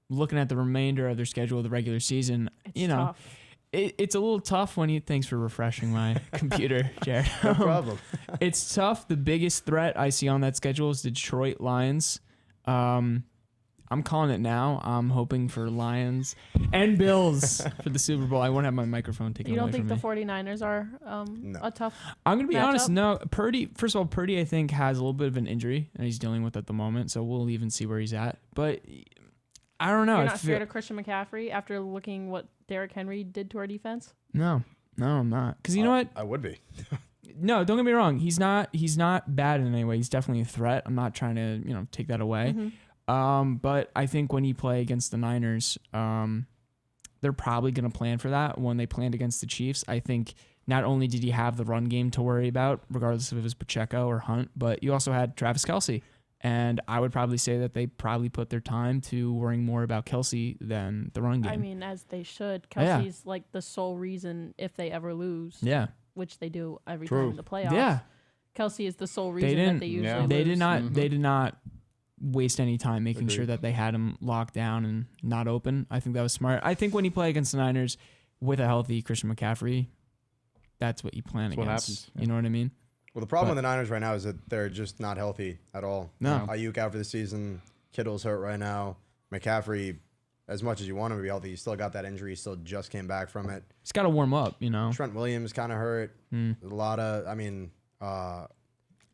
S2: looking at the remainder of their schedule of the regular season,
S1: It's
S2: you know,
S1: tough.
S2: it's a little tough when you. Thanks for refreshing my computer, Jared.
S4: No problem.
S2: It's tough. The biggest threat I see on that schedule is the Detroit Lions. I'm calling it now. I'm hoping for Lions and Bills for the Super Bowl. I won't have my microphone taken
S1: You
S2: away
S1: don't think
S2: from
S1: the
S2: me.
S1: 49ers are a tough...
S2: I'm going to be honest.
S1: matchup?
S2: No, Purdy, first of all, Purdy, I think, has a little bit of an injury and he's dealing with at the moment. So we'll even see where he's at. But I don't know.
S1: You're
S2: I
S1: not scared of Christian McCaffrey after looking what Derrick Henry did to our defense?
S2: No, I'm not. Because you know what?
S4: I would be.
S2: No, don't get me wrong. He's not bad in any way. He's definitely a threat. I'm not trying to, take that away. But I think when you play against the Niners, they're probably going to plan for that. When they planned against the Chiefs, I think not only did you have the run game to worry about, regardless if it was Pacheco or Hunt, but you also had Travis Kelce And I would probably say that they probably put their time to worrying more about Kelsey than the run game.
S1: I mean, as they should.
S2: Yeah.
S1: Kelsey's like the sole reason if they ever lose,
S2: yeah.
S1: which they do every
S3: True.
S1: time in the playoffs.
S2: Yeah.
S1: Kelsey is the sole reason
S2: didn't-
S1: that they usually
S3: yeah.
S1: lose.
S2: They did not.
S3: Mhm.
S2: They did not waste any time making sure
S3: Agreed.
S2: that they had him locked down and not open. I think that was smart. I think when you play against the Niners with a healthy Christian McCaffrey, that's what you plan
S3: That's what
S2: against.
S3: happens,
S2: You know what I mean?
S4: Well, the problem
S2: But-
S4: with the Niners right now is that they're just not healthy at all.
S2: No.
S4: Ayuk out for the season. Kittle's hurt right now. McCaffrey, as much as you want him to be healthy, he still got that injury. He still just came back from it.
S2: It's got to warm up. You know.
S4: Trent Williams kind of hurt.
S2: Hmm.
S4: A lot of,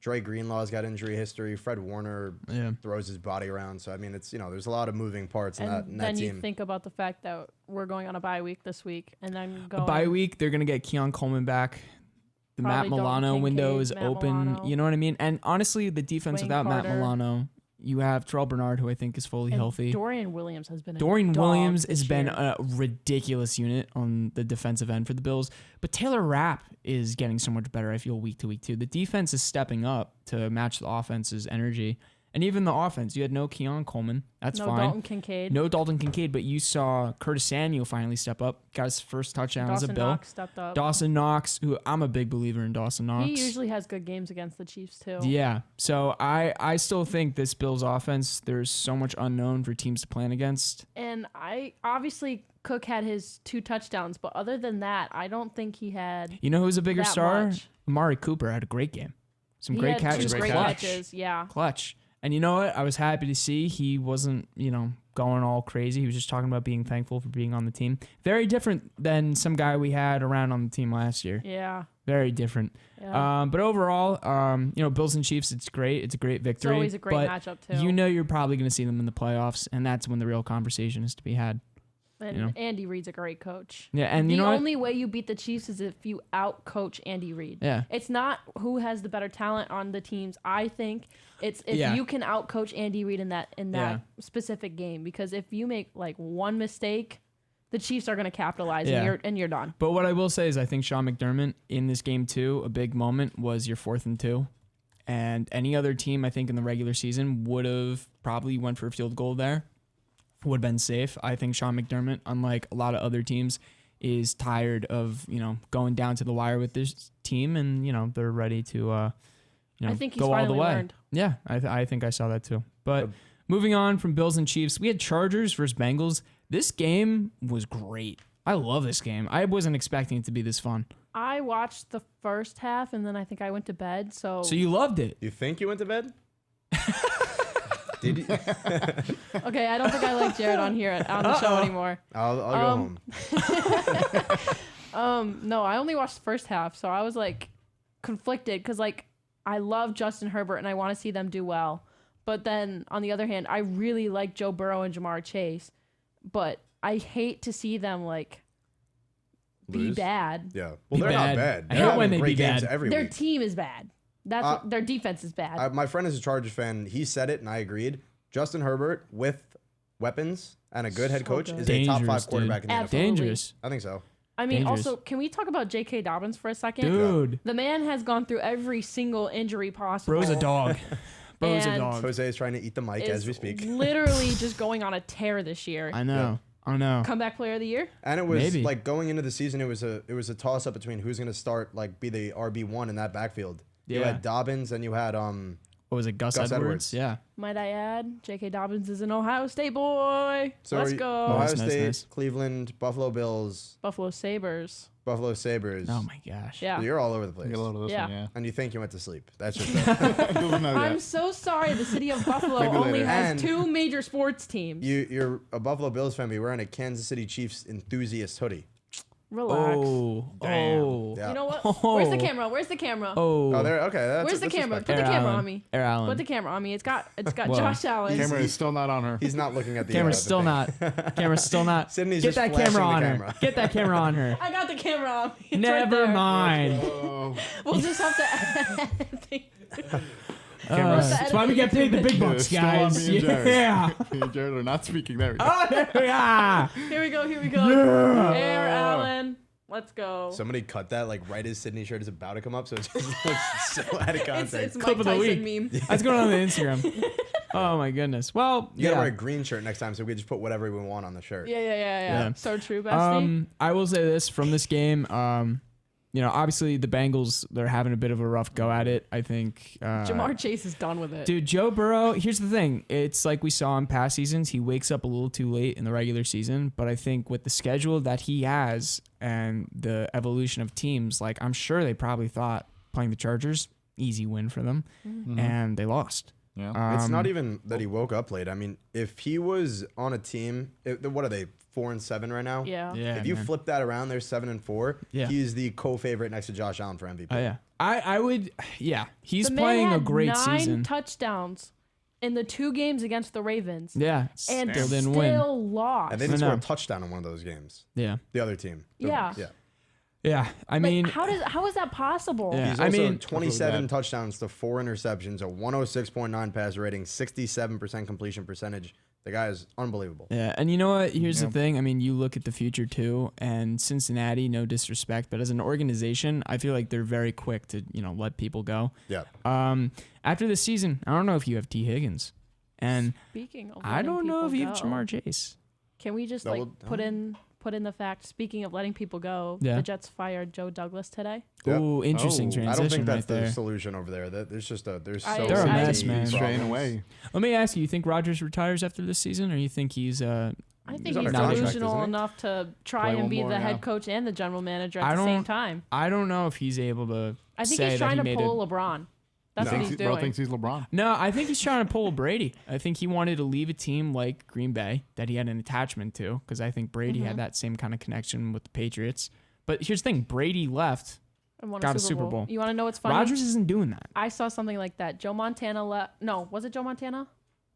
S4: Dre Greenlaw's got injury history. Fred Warner
S2: Yeah.
S4: throws his body around. So, I mean, it's, there's a lot of moving parts in
S1: And
S4: that
S1: then you
S4: team.
S1: think about the fact that we're going on a bye week this week, and then
S2: A
S1: going
S2: bye week, they're gonna get Keon Coleman back. The
S1: Probably
S2: Matt Milano
S1: Dalton
S2: window
S1: Kincaid,
S2: is
S1: Matt
S2: open.
S1: Milano.
S2: You know what I mean? And honestly, the defense
S1: Wayne
S2: without Matt
S1: Carter.
S2: Milano, you have Terrell Bernard, who I think is fully
S1: and
S2: healthy.
S1: Dorian Williams has been.
S2: Dorian
S1: a dog
S2: Williams
S1: this
S2: has been
S1: year.
S2: a ridiculous unit on the defensive end for the Bills, but Taylor Rapp is getting so much better. I feel week to week too. The defense is stepping up to match the offense's energy, and even the offense. You had no Keon Coleman, that's
S1: no
S2: fine.
S1: Dalton Kincaid.
S2: No Dalton Kincaid, but you saw Curtis Samuel finally step up, got his first touchdown as a
S1: Dawson
S2: Bill.
S1: Knox stepped up.
S2: Dawson Knox, who I'm a big believer in Dawson Knox.
S1: He usually has good games against the Chiefs too.
S2: Yeah. So I still think this Bills offense, there's so much unknown for teams to plan against.
S1: And I obviously Cook had his 2 touchdowns, but other than that, I don't think he had.
S2: You know who's a bigger
S1: That
S2: star?
S1: much.
S2: Amari Cooper had a great game. Some
S1: He
S2: great
S1: had
S2: catches.
S1: 2 great
S2: Clutch.
S1: catches. Yeah.
S2: Clutch. And you know what? I was happy to see he wasn't, going all crazy. He was just talking about being thankful for being on the team. Very different than some guy we had around on the team last year.
S1: Yeah.
S2: Very different.
S1: Yeah.
S2: But overall, Bills and Chiefs, it's great. It's a great
S1: It's
S2: victory.
S1: always a great
S2: but
S1: matchup too.
S2: you're probably going to see them in the playoffs, and that's when the real conversation is to be had.
S1: And
S2: you know.
S1: Andy Reid's a great coach.
S2: Yeah, and
S1: The
S2: you know what?
S1: only way you beat the Chiefs is if you out-coach Andy Reid.
S2: Yeah.
S1: It's not who has the better talent on the teams. I think it's if
S2: Yeah.
S1: you can out-coach Andy Reid in that
S2: Yeah.
S1: specific game. Because if you make like one mistake, the Chiefs are going to capitalize
S2: Yeah.
S1: and you're done.
S2: But what I will say is I think Sean McDermott in this game too, a big moment was your 4th and 2. And any other team, I think, in the regular season would have probably went for a field goal there. Would have been safe. I think Sean McDermott, unlike a lot of other teams, is tired of, going down to the wire with this team, and, they're ready to,
S1: I think he's
S2: go all the
S1: finally
S2: way.
S1: learned.
S2: Yeah, I think I saw that too. But moving on from Bills and Chiefs, we had Chargers versus Bengals. This game was great. I love this game. I wasn't expecting it to be this fun.
S1: I watched the first half and then I think I went to bed. So
S2: So you loved it.
S4: You think you went to bed? Did you?
S1: okay, I don't think I like Jared on here on the show anymore.
S4: I'll go home.
S1: No, I only watched the first half, so I was like conflicted because like I love Justin Herbert and I want to see them do well, but then on the other hand, I really like Joe Burrow and Jamar Chase, but I hate to see them like be
S4: Lose?
S1: bad.
S4: Yeah. Well,
S2: Be
S4: they're
S2: bad.
S4: not bad.
S2: I
S4: They're
S2: hate when
S4: having
S2: they
S4: great
S2: be
S4: games
S2: bad.
S4: every
S1: Their
S4: week.
S1: team is bad. That's what, their defense is bad.
S4: My friend is a Chargers fan. He said it, and I agreed. Justin Herbert with weapons and a good head
S1: So
S4: coach
S1: good.
S4: is a top 5
S2: Dangerous,
S4: quarterback
S2: dude.
S4: in the NFL.
S1: Absolutely.
S2: Dangerous.
S4: I think so.
S1: I mean,
S2: dangerous.
S1: also, can we talk about J.K. Dobbins for a second?
S2: Dude.
S1: The man has gone through every single injury possible.
S2: Bro's a dog. Bro's a
S1: And-
S2: dog.
S4: Jose is trying to eat the mic as
S1: Is
S4: we speak.
S1: literally just going on a tear this year.
S2: I know. I know.
S1: Comeback player of the year?
S4: And it was
S2: Maybe.
S4: like going into the season, it was a toss up between who's going to start, like be the RB1 in that backfield. You
S2: Yeah.
S4: had Dobbins and you had
S2: What was it? Gus
S4: Gus
S2: Edwards?
S4: Edwards.
S2: Yeah.
S1: Might I add, J.K. Dobbins is an Ohio State boy.
S4: So
S1: Let's
S4: are you-
S1: go.
S4: Ohio
S2: Nice, nice,
S4: State,
S2: nice.
S4: Cleveland, Buffalo Bills,
S1: Buffalo Sabres.
S4: Buffalo Sabres.
S2: Oh my gosh.
S1: Yeah.
S4: So you're all over the place.
S3: Get a load of this
S1: Yeah.
S3: one, yeah.
S4: And you think you went to sleep. That's just
S3: Doesn't know
S1: I'm
S3: yet.
S1: so sorry. The city of Buffalo
S3: Maybe
S1: only
S3: later.
S1: has
S4: And-
S1: 2 major sports teams.
S4: you're a Buffalo Bills fan, but you're wearing a Kansas City Chiefs enthusiast hoodie.
S1: Relax.
S2: Oh.
S3: Damn.
S2: Oh.
S4: Yeah.
S1: You know what?
S2: Oh.
S1: Where's the camera? Where's the camera?
S2: Oh.
S4: Oh, there. Okay, that's
S1: Where's the
S4: that's
S1: camera?
S4: respectable.
S1: Put the
S2: Air
S1: camera
S2: Allen.
S1: on me.
S2: Air Allen.
S1: Put the camera on me. It's got
S2: Whoa.
S1: Josh Allen.
S3: Camera is still not on her.
S4: He's not looking at the
S2: Camera's
S4: the
S2: still
S4: thing.
S2: not. Camera's still not.
S4: Sydney's
S2: Get
S4: just
S2: that
S4: flashing
S2: camera
S4: the
S2: on
S4: camera.
S2: her. Get that camera on her.
S1: I got the camera on me. It's right
S2: Never
S1: there.
S2: mind.
S3: Oh.
S1: We'll just have to.
S2: That's why we get paid the big bucks,
S3: Still on
S2: guys.
S3: me and Jared.
S2: Yeah.
S3: Me and Jared are not speaking there.
S2: Oh, yeah.
S1: Here we go. Here we go. Air Allen. Let's go.
S4: Somebody cut that like right as Sydney's shirt is about to come up, so it just looks so out of context.
S1: It's
S2: Clip
S1: Mike
S2: of the
S1: Tyson
S2: week.
S1: meme.
S2: That's going on the Instagram. Oh my goodness. Well,
S4: You gotta
S2: yeah.
S4: wear a green shirt next time, so we can just put whatever we want on the shirt.
S1: Yeah. So true, bestie.
S2: I will say this from this game. Obviously the Bengals, they're having a bit of a rough go at it. I think
S1: Jamar Chase is done with it.
S2: dude, Joe Burrow, here's the thing. It's like we saw in past seasons. He wakes up a little too late in the regular season. But I think with the schedule that he has and the evolution of teams, like I'm sure they probably thought playing the Chargers, easy win for them. And they lost.
S3: Yeah.
S4: It's not even that he woke up late. I mean, if he was on a team, what are they, 4-7 right now?
S1: Yeah.
S4: If you flip that around, they're 7-4.
S2: Yeah.
S4: He's the co-favorite next to Josh Allen for MVP.
S2: Oh yeah. I would. Yeah. He's
S1: The man
S2: playing a
S1: had
S2: great
S1: 9
S2: season.
S1: touchdowns in the 2 games against the Ravens.
S2: Yeah.
S1: And
S2: Still didn't
S1: still
S2: win.
S1: lost.
S4: And they
S2: I
S4: didn't score
S2: know.
S4: a touchdown in one of those games.
S2: Yeah.
S4: The other team.
S1: Yeah.
S2: Yeah. I
S1: Like,
S2: mean,
S1: how is that possible?
S2: Yeah.
S4: He's
S2: I
S4: also
S2: mean-
S4: 27 touchdowns to 4 interceptions, a 106.9 passer rating, 67% completion percentage. The guy is unbelievable.
S2: yeah. And you know what? Here's
S3: Yeah.
S2: the thing. I mean, you look at the future too, and Cincinnati, no disrespect, but as an organization, I feel like they're very quick to, let people go.
S4: Yeah.
S2: After this season, I don't know if you have T. Higgins. And
S1: Speaking of
S2: I
S1: letting
S2: don't know if
S1: people
S2: you have
S1: go,
S2: Jamar Chase.
S1: Can we just
S4: No,
S1: like
S4: well,
S1: put in the fact? Speaking of letting people go,
S2: Yeah.
S1: the Jets fired Joe Douglas today.
S4: Yep.
S2: Ooh, interesting
S3: Oh,
S2: transition
S4: I don't think that's
S2: right
S4: the
S2: there.
S4: solution over there. There's so
S1: They're
S2: a
S4: many
S2: mess, man.
S3: Straying
S4: problems.
S3: away.
S2: Let me ask you think Rodgers retires after this season, or you think he's
S1: I think
S4: He's
S1: he's
S4: under
S2: contract,
S1: delusional
S4: isn't he?
S1: enough to try
S3: Play
S1: and
S3: one
S1: be
S3: more,
S1: the
S3: yeah.
S1: head coach and the general manager at
S2: I
S1: the same
S2: don't-
S1: time.
S2: I don't know if he's able to
S1: I think
S2: say
S1: he's
S2: that
S1: trying
S2: he
S1: to
S2: made
S1: pull LeBron. That's what he's
S3: Bro
S1: doing.
S3: thinks he's LeBron.
S2: No, I think he's trying to pull a Brady. I think he wanted to leave a team like Green Bay that he had an attachment to, because I think Brady had that same kind of connection with the Patriots. But here's the thing: Brady left.
S1: And won
S2: got a Super Bowl.
S1: You want to know what's funny?
S2: Rodgers isn't doing that.
S1: I saw something like that. Joe Montana left. No, was it Joe Montana?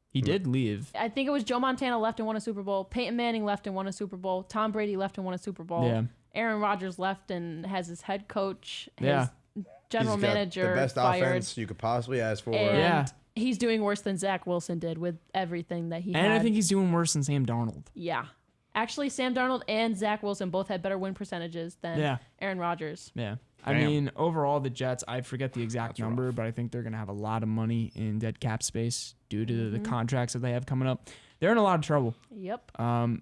S2: He did leave.
S1: I think it was Joe Montana left and won a Super Bowl. Peyton Manning left and won a Super Bowl. Tom Brady left and won a Super Bowl.
S2: Yeah.
S1: Aaron Rodgers left and has his head coach, his
S2: Yeah.
S1: general
S4: He's got
S1: manager
S4: the best
S1: fired.
S4: offense you could possibly ask for.
S1: And
S2: Yeah.
S1: he's doing worse than Zach Wilson did with everything that he had.
S2: And I think he's doing worse than Sam Darnold.
S1: Yeah. Actually, Sam Darnold and Zach Wilson both had better win percentages than
S2: Yeah.
S1: Aaron Rodgers.
S2: Yeah. I
S3: Damn.
S2: mean, overall, the Jets, I forget the exact
S3: That's
S2: number,
S3: rough.
S2: but I think they're going to have a lot of money in dead cap space due to
S1: Mm-hmm.
S2: the contracts that they have coming up. They're in a lot of trouble.
S1: Yep.
S2: And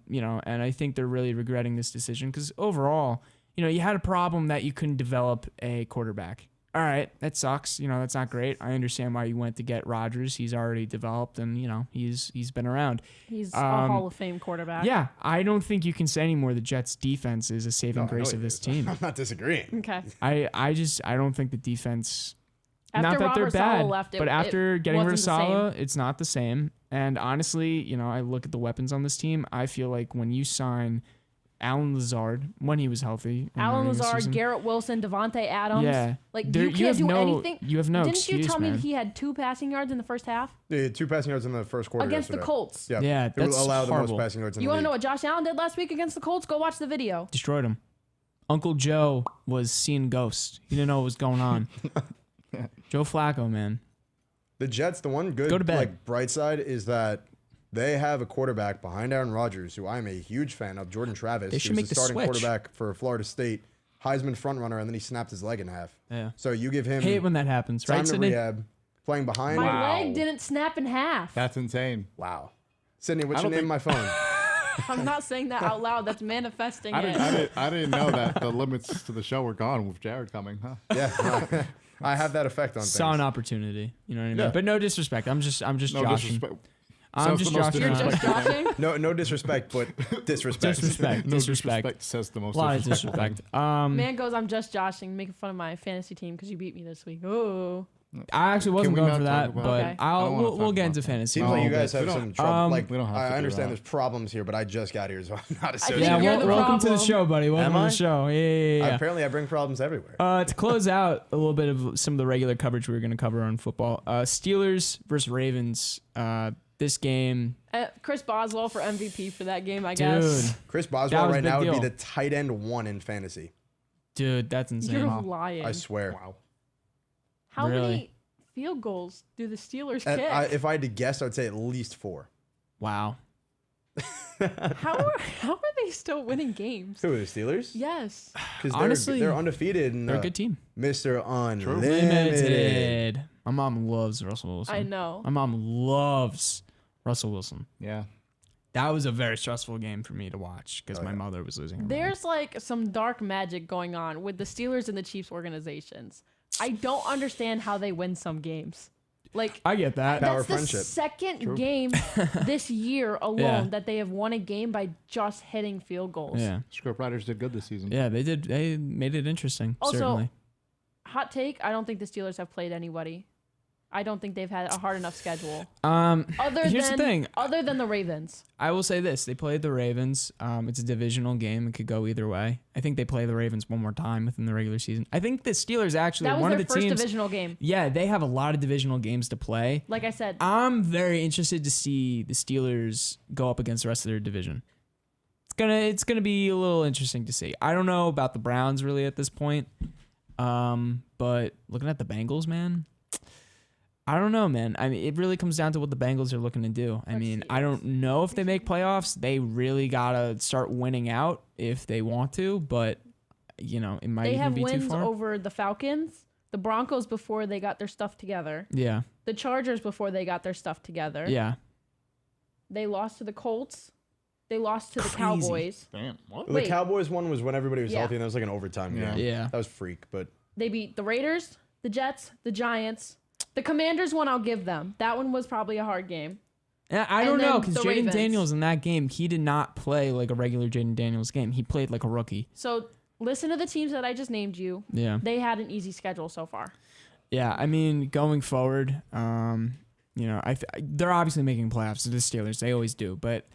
S2: I think they're really regretting this decision because overall, you had a problem that you couldn't develop a quarterback. All right, that sucks. That's not great. I understand why you went to get Rodgers. He's already developed and, he's been around.
S1: He's a Hall of Fame quarterback.
S2: Yeah, I don't think you can say anymore the Jets defense is a saving
S4: No, I know
S2: grace
S4: it
S2: of this
S4: is.
S2: team.
S4: I'm not disagreeing.
S1: Okay.
S2: I don't think the defense.
S1: After
S2: not that
S1: Robert
S2: they're bad,
S1: Saleh left,
S2: but after getting rid of
S1: wasn't the same.
S2: Saleh, it's not the same. And honestly, I look at the weapons on this team. I feel like when you sign Alan Lazard when he was healthy, in the
S1: Alan
S2: regular
S1: Lazard,
S2: season,
S1: Garrett Wilson, Devontae Adams.
S2: yeah,
S1: Like,
S2: there-
S1: you can't
S2: have
S1: do
S2: no,
S1: anything.
S2: You have no
S1: Didn't
S2: excuse,
S1: you tell
S2: man.
S1: me he had 2 passing yards in the first half
S4: They had 2 passing yards in the first quarter
S1: against the
S4: yesterday.
S1: Colts?
S4: Yeah,
S2: Yeah,
S4: Who
S2: that's
S4: allowed the
S2: horrible.
S4: most passing yards in
S1: You
S4: the
S1: want to know
S4: league.
S1: what Josh Allen did last week against the Colts? Go watch the video.
S2: Destroyed him. Uncle Joe was seeing ghosts. He didn't know what was going on. Joe Flacco, man.
S4: The Jets, the one good
S2: Go to bed.
S4: bright side is that they have a quarterback behind Aaron Rodgers, who I'm a huge fan of, Jordan Travis.
S2: They should
S4: He was
S2: make
S4: the
S2: the
S4: starting
S2: switch.
S4: quarterback for Florida State, Heisman frontrunner, and then he snapped his leg in half.
S2: Yeah.
S4: So you give him
S2: Hate when that happens,
S4: time
S2: right,
S4: to
S2: Sydney?
S4: rehab, playing behind.
S1: My
S3: Wow.
S1: leg didn't snap in half.
S3: That's insane.
S4: Wow. Sydney, what's
S3: I
S4: your
S3: don't
S4: name on my phone?
S1: I'm not saying that out loud. That's manifesting it.
S3: I didn't know that the limits to the show were gone with Jared coming, huh?
S4: Yeah. no. I have that effect on things.
S2: Saw an opportunity. You know what I mean?
S4: Yeah.
S2: But no disrespect. I'm just
S3: No
S2: joshing.
S3: disrespect.
S2: I'm
S3: Sounds
S2: just
S3: the most
S2: joshing.
S1: You're
S2: around.
S1: just joshing.
S4: No disrespect, but disrespect.
S2: Disrespect.
S3: No
S2: Disrespect.
S3: says the most
S2: A lot of
S3: disrespectful
S2: disrespect.
S1: Man goes, I'm just joshing, making fun of my fantasy team because you beat me this week. Oh.
S2: I actually wasn't
S3: we
S2: going
S3: not
S2: for
S3: talk
S2: that,
S3: about
S2: but
S1: Okay.
S3: I don't wanna
S2: we'll
S3: talk
S2: get
S3: about
S2: into
S3: that.
S2: fantasy.
S4: Seems
S2: a
S4: like you
S2: little
S4: guys
S2: bit.
S4: have
S3: We
S4: some
S3: don't-
S4: trouble. Like,
S3: we don't have to
S4: I
S3: do
S4: understand
S3: that.
S4: there's problems here, but I just got here, so I'm not
S1: think
S4: associated.
S2: Yeah,
S1: you're the
S2: welcome to the
S1: problem.
S2: show, buddy. Welcome
S4: Am
S2: to
S4: I?
S2: the show. Yeah.
S4: Apparently, I bring problems everywhere.
S2: To close out a little bit of some of the regular coverage we were going to cover on football, Steelers versus Ravens. This game,
S1: Chris Boswell for MVP for that game, I
S2: dude,
S1: guess.
S4: Chris
S2: That
S4: Boswell
S2: was a
S4: right
S2: big
S4: now would be
S2: deal.
S4: the tight end 1 in fantasy.
S2: dude, that's insane.
S1: You're lying.
S4: I swear.
S3: Wow.
S1: How
S2: Really?
S1: many field goals do the Steelers
S4: And
S1: kick?
S4: if I had to guess, I would say at least 4.
S2: Wow.
S1: How are they still winning games?
S4: Who, the Steelers?
S1: Yes.
S4: Because
S2: Honestly,
S4: they're undefeated and
S2: they're a good team.
S4: Mr. Unlimited.
S2: Limited. My mom loves Russell Wilson.
S1: I know.
S2: My mom loves Russell Wilson.
S3: Yeah.
S2: That was a very stressful game for me to watch because my mother was losing her mind.
S1: There's like some dark magic going on with the Steelers and the Chiefs organizations. I don't understand how they win some games. Like
S2: I get that.
S4: Power
S1: that's the
S4: friendship.
S1: second game this year alone
S2: Yeah.
S1: that they have won a game by just hitting field goals.
S2: Yeah.
S3: Scriptwriters did good this season.
S2: Yeah, they did. They made it interesting.
S1: Also,
S2: certainly.
S1: Hot take, I don't think the Steelers have played anybody. I don't think they've had a hard enough schedule.
S2: Here's the thing.
S1: Other than the Ravens.
S2: I will say this: they played the Ravens. It's a divisional game; it could go either way. I think they play the Ravens one more time within the regular season. I think the Steelers actually
S1: That was
S2: one
S1: their
S2: of the
S1: first
S2: teams.
S1: divisional game.
S2: Yeah, they have a lot of divisional games to play.
S1: Like I said,
S2: I'm very interested to see the Steelers go up against the rest of their division. It's gonna be a little interesting to see. I don't know about the Browns really at this point, but looking at the Bengals, man. I don't know, man. I mean, it really comes down to what the Bengals are looking to do. I mean, I don't know if they make playoffs. They really gotta start winning out if they want to, but it might
S1: they
S2: even
S1: have
S2: be too
S1: wins
S2: far.
S1: over the Falcons, the Broncos before they got their stuff together,
S2: Yeah,
S1: the Chargers before they got their stuff together.
S2: yeah.
S1: They lost to the Colts. They lost to the
S2: Crazy.
S1: Cowboys.
S3: Damn. What?
S4: The
S1: Wait.
S4: Cowboys one was when everybody was
S1: Yeah.
S4: healthy and that was like an overtime
S3: Yeah.
S4: game.
S2: Yeah.
S4: That was freak, but
S1: They beat the Raiders, the Jets, the Giants. The Commanders one, I'll give them. That one was probably a hard game.
S2: And I
S1: And
S2: don't know
S1: then
S2: because
S1: the
S2: Jaden
S1: Ravens.
S2: Daniels in that game, he did not play like a regular Jaden Daniels game. He played like a rookie.
S1: So listen to the teams that I just named you.
S2: Yeah.
S1: They had an easy schedule so far.
S2: Yeah, I mean, going forward, they're obviously making playoffs. The Steelers, they always do. But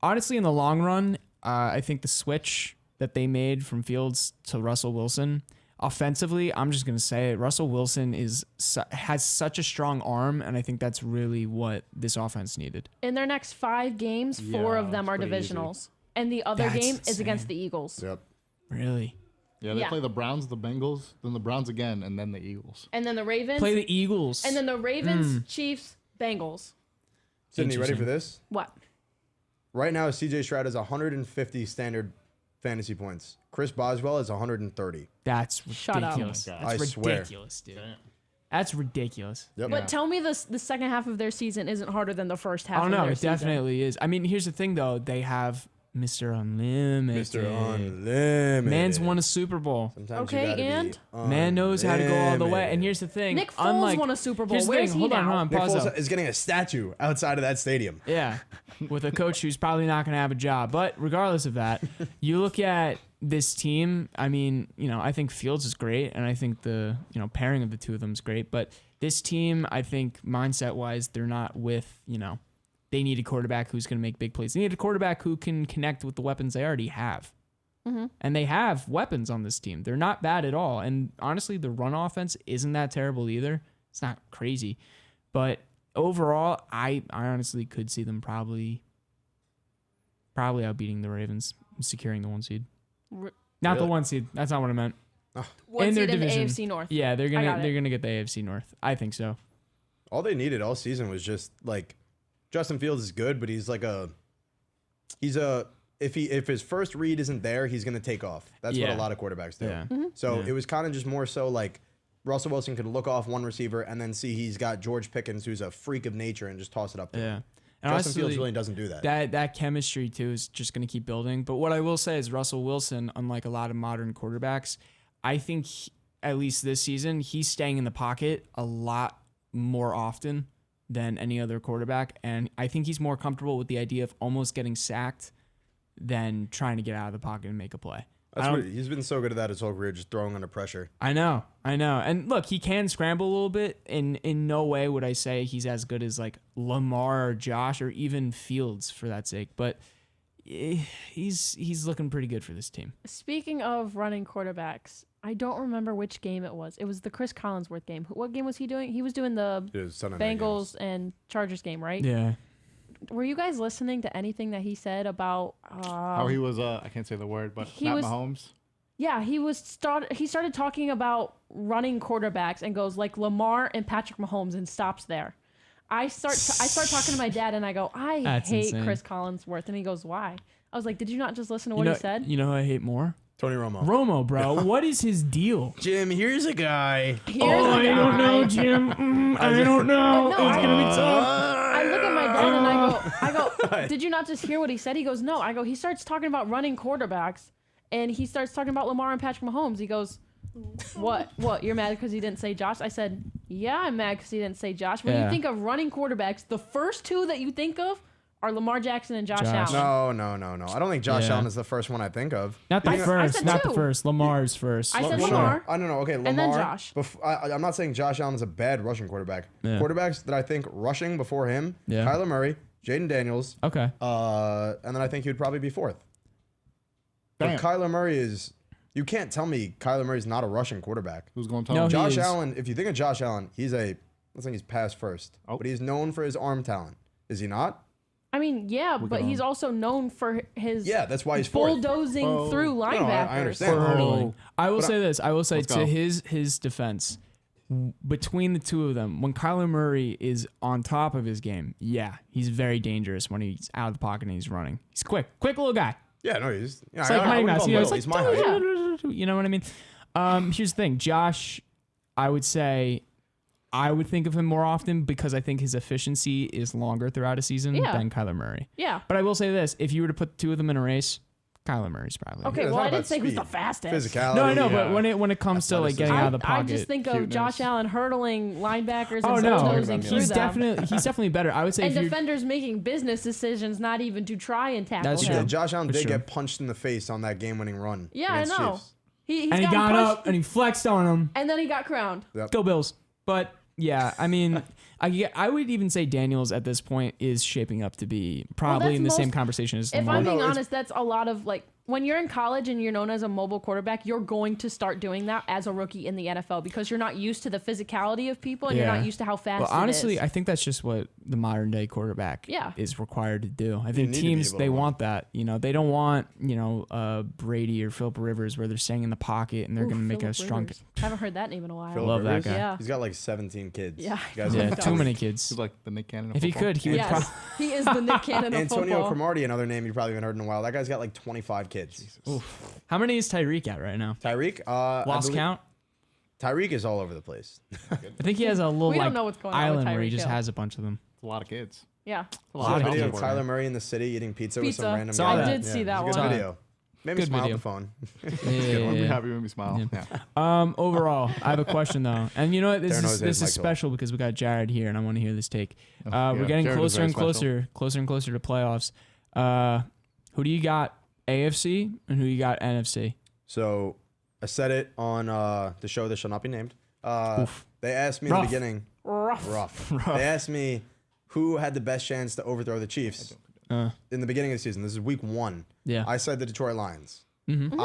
S2: honestly, in the long run, I think the switch that they made from Fields to Russell Wilson, offensively, I'm just gonna say it. Russell Wilson has such a strong arm, and I think that's really what this offense needed.
S1: In their next 5 games, 4
S3: Yeah,
S1: of them
S3: it's
S1: are
S3: pretty easy.
S1: divisionals. And the other
S2: That's
S1: game is
S2: insane.
S1: against the Eagles.
S4: yep.
S2: Really,
S3: Yeah, they
S1: Yeah.
S3: play the Browns, the Bengals, then the Browns again, and then the Eagles.
S1: And then the Ravens.
S2: play the Eagles.
S1: and then the Ravens, Chiefs, Bengals.
S4: Sydney, ready
S2: Interesting.
S4: for this?
S1: What?
S4: Right now, CJ Stroud has 150 standard fantasy points. Chris Boswell is 130.
S2: That's
S1: Shut up.
S2: ridiculous.
S3: Oh my
S4: God.
S2: That's
S4: I swear.
S2: ridiculous, dude. That's ridiculous.
S4: Yep.
S1: But tell me the second half of their season isn't harder than the first half
S2: Oh
S1: of
S2: no,
S1: their
S2: it
S1: season.
S2: definitely is. I mean, here's the thing though. They have Mr. Unlimited.
S4: Mr. Unlimited.
S2: Man's won a Super Bowl.
S4: Sometimes
S1: Okay,
S4: you gotta
S1: and?
S4: be
S2: Man knows how to go all the way.
S4: unlimited.
S2: And here's the thing.
S1: Nick Foles won a Super Bowl.
S2: Here's the
S1: Where's
S2: thing.
S1: he
S2: Hold on,
S1: now?
S2: hold on.
S4: Nick
S2: Pause
S4: Foles
S2: though.
S4: is getting a statue outside of that stadium.
S2: Yeah, with a coach who's probably not going to have a job. But regardless of that, you look at this team. I mean, I think Fields is great, and I think the pairing of the two of them is great. But this team, I think mindset wise, they're not with They need a quarterback who's going to make big plays. They need a quarterback who can connect with the weapons they already have.
S1: Mm-hmm.
S2: And they have weapons on this team. They're not bad at all. And honestly, the run offense isn't that terrible either. It's not crazy. But overall, I honestly could see them probably outbeating the Ravens and securing the 1 seed.
S1: R-
S2: Not the
S4: Really?
S2: 1 seed. That's not what I meant.
S1: One
S2: In their
S1: seed in the
S2: division.
S1: AFC North.
S2: Yeah, they're
S1: got it.
S2: gonna get the AFC North. I think so.
S4: All they needed all season was just like Justin Fields is good, but if his first read isn't there, he's gonna take off. That's what
S2: Yeah.
S4: a lot of quarterbacks do.
S2: Yeah.
S4: So
S2: Yeah.
S4: it was kind of just more so like Russell Wilson could look off one receiver and then see he's got George Pickens, who's a freak of nature, and just toss it up to
S2: Yeah.
S4: him.
S2: And
S4: Justin Fields
S2: honestly,
S4: really doesn't do that.
S2: That chemistry too is just going to keep building. But what I will say is Russell Wilson, unlike a lot of modern quarterbacks, I think at least this season he's staying in the pocket a lot more often than any other quarterback, and I think he's more comfortable with the idea of almost getting sacked than trying to get out of the pocket and make a play.
S4: He's been so good at that his whole career, just throwing under pressure.
S2: I know. And look, he can scramble a little bit. In no way would I say he's as good as like Lamar or Josh or even Fields for that sake. But he's looking pretty good for this team.
S1: Speaking of running quarterbacks, I don't remember which game it was. It was the Chris Collinsworth game. What game was he doing? He was doing the
S4: His Sunday night
S1: Bengals and Chargers game, right?
S2: Yeah.
S1: Were you guys listening to anything that he said about
S3: How he was, I can't say the word, but
S1: he
S3: Matt
S1: was-
S3: Mahomes.
S1: Yeah, he started talking about running quarterbacks and goes like Lamar and Patrick Mahomes and stops there. I start talking to my dad and I go, I
S2: That's
S1: hate
S2: insane.
S1: Chris Collinsworth, and he goes, why? I was like, did you not just listen to what he said?
S2: You know who I hate more?
S4: Tony Romo.
S2: Romo, bro. What is his deal?
S4: Jim, here's a guy.
S1: Here's a guy.
S2: Jim. I don't know.
S1: No,
S2: It's gonna be tough.
S1: I look at my dad and I go, did you not just hear what he said? He goes, no. I go, he starts talking about running quarterbacks, and he starts talking about Lamar and Patrick Mahomes. He goes, what? You're mad because he didn't say Josh? I said, yeah, I'm mad because he didn't say Josh. When you think of running quarterbacks, the first two that you think of are Lamar Jackson and Josh Allen.
S4: No. I don't think Josh Allen is the first one I think of.
S2: Not the first.
S1: said
S2: Not
S1: two.
S2: the first. Lamar's first.
S1: I said
S4: No,
S1: Lamar.
S4: I don't know. Okay, Lamar.
S1: And then Josh.
S4: I'm not saying Josh Allen is a bad rushing quarterback.
S2: Yeah.
S4: Quarterbacks that I think rushing before him, Kyler Murray, Jaden Daniels.
S2: Okay.
S4: And then I think he would probably be fourth.
S3: Damn.
S4: But Kyler Murray is... You can't tell me Kyler Murray's not a rushing quarterback.
S3: Who's going to tell
S2: No,
S3: him?
S2: he
S4: Josh
S2: is.
S4: Allen, if you think of Josh Allen, he's a... Let's think he's pass first.
S3: Oh.
S4: But he's known for his arm talent. Is he not?
S1: I mean, yeah, but he's also known for his
S4: That's why he's fourth.
S1: bulldozing through linebackers.
S4: I understand.
S2: For hurdling. I will
S4: But
S2: say this. I will say
S3: Let's
S2: to
S3: go.
S2: his defense, between the two of them, when Kyler Murray is on top of his game, he's very dangerous when he's out of the pocket and he's running. He's quick little guy.
S4: Yeah, no, he's...
S2: It's like Mighty Mouse. You know, it's like,
S4: he's my height.
S2: you know what I mean? Here's the thing. Josh, I would say I would think of him more often because I think his efficiency is longer throughout a season than Kyler Murray.
S1: Yeah.
S2: But I will say this. If you were to put the two of them in a race, Kyler Murray's probably.
S1: Okay,
S4: it's
S1: well,
S4: not
S1: I didn't
S4: about
S1: say who's the
S4: speed.
S1: fastest.
S4: Physicality.
S2: No, I know,
S3: Yeah.
S2: but when it comes to like getting out of the
S1: I
S2: pocket.
S1: just think of
S3: cuteness.
S1: Josh Allen hurdling linebackers
S2: Oh
S1: and
S2: no,
S1: bulldozing through
S2: he's
S1: them.
S2: definitely better. I would say
S1: And
S2: if you're,
S1: defenders making business decisions, not even to try and tackle
S2: That's
S1: him.
S2: true.
S4: Yeah, Josh Allen
S2: For
S4: did
S2: sure.
S4: get punched in the face on that game-winning run.
S1: Yeah, I
S4: against
S1: know.
S4: Chiefs.
S1: He's
S2: and he
S1: gotten
S2: got
S1: punched,
S2: up and he flexed on him.
S1: and then he got crowned.
S2: Go Bills. But yeah, I mean, I would even say Daniels at this point is shaping up to be probably
S1: that's
S2: in the same
S1: most-
S2: conversation as
S1: If
S2: Lamar.
S1: I'm being
S4: No, it's-
S1: honest, that's a lot of like when you're in college and you're known as a mobile quarterback, you're going to start doing that as a rookie in the NFL because you're not used to the physicality of people and you're not used to how fast
S2: Well, honestly,
S1: it is.
S2: I think that's just what the modern day quarterback is required to do. I think
S4: need to be
S2: teams
S4: able to
S2: they
S4: run.
S2: want that. You know, they don't want Brady or Philip Rivers where they're staying in the pocket and they're going to make a
S1: Phillip
S2: strong.
S1: Rivers. Haven't heard that name in a while.
S4: Phillip
S2: Love that
S4: Rivers?
S2: guy.
S1: Yeah.
S4: He's got like 17 kids.
S1: Yeah.
S4: You guys
S2: Yeah,
S4: know
S2: too many kids.
S3: He's like the Nick Cannon of
S2: If he
S3: football.
S2: could, he would.
S1: Yes, he is the Nick Cannon of
S4: Antonio
S1: football.
S4: Cromartie, another name you probably haven't heard in a while. That guy's got like 25 kids.
S2: How many is Tyreek at right now?
S4: Tyreek,
S2: Lost count.
S4: Tyreek is all over the place.
S2: I think he has a little
S1: We don't
S2: like
S1: know what's going on with
S2: island where he
S1: Tyreek
S2: just
S1: Hill.
S2: has a bunch of them.
S3: It's a lot of kids.
S1: Yeah.
S3: A
S4: Saw
S3: lot
S4: a
S3: of
S4: video of
S3: kids.
S4: Kyler Murray in the city eating pizza with some
S1: Pizza.
S4: random
S2: Saw
S4: guy.
S2: that.
S1: I did see that
S4: it's a
S1: one.
S4: good video. Made me
S2: Good
S4: smile
S2: video.
S4: at the phone.
S3: It would be happy when we smile. Yeah.
S2: Overall, I have a question though, and you know what? This
S4: Darren
S2: is
S4: Jose
S2: this
S4: is
S2: is
S4: Mike Hill.
S2: special because we got Jared here, and I want to hear this take.
S3: yeah,
S2: We're getting
S3: Jared is
S2: closer
S3: very
S2: and closer to playoffs. Who do you got? AFC and who you got NFC?
S4: So I said it on the show that shall not be named.
S2: Oof.
S4: They asked me in
S2: Rough.
S4: the beginning. Rough. They asked me who had the best chance to overthrow the Chiefs in the beginning of the season. This is week 1.
S2: Yeah.
S4: I said the Detroit Lions.
S2: Mm-hmm.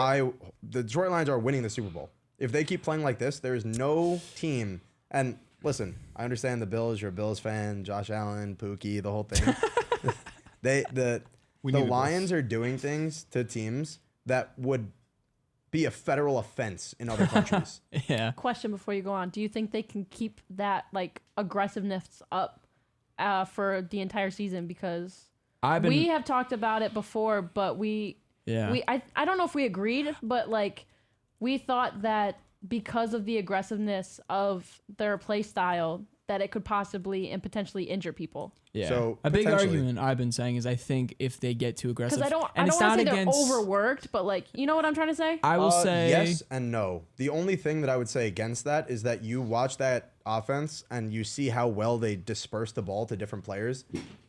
S4: The Detroit Lions are winning the Super Bowl. If they keep playing like this, there is no team. And listen, I understand the Bills. You're a Bills fan. Josh Allen, Pookie, the whole thing. The
S3: needed
S4: Lions are doing things to teams that would be a federal offense in other countries.
S2: Yeah.
S1: Question before you go on: do you think they can keep that like aggressiveness up for the entire season? Because we have talked about it before, but I don't know if we agreed, but like we thought that because of the aggressiveness of their play style, that it could possibly and potentially injure people.
S2: Yeah.
S4: So,
S2: a big
S4: potentially.
S2: argument I've been saying is I think if they get too aggressive,
S1: Because I don't
S2: and it's
S1: want to
S2: not
S1: say
S2: against.
S1: they're overworked, but like you know what I'm trying to say.
S2: I will say
S4: yes and no. The only thing that I would say against that is that you watch that offense and you see how well they disperse the ball to different players.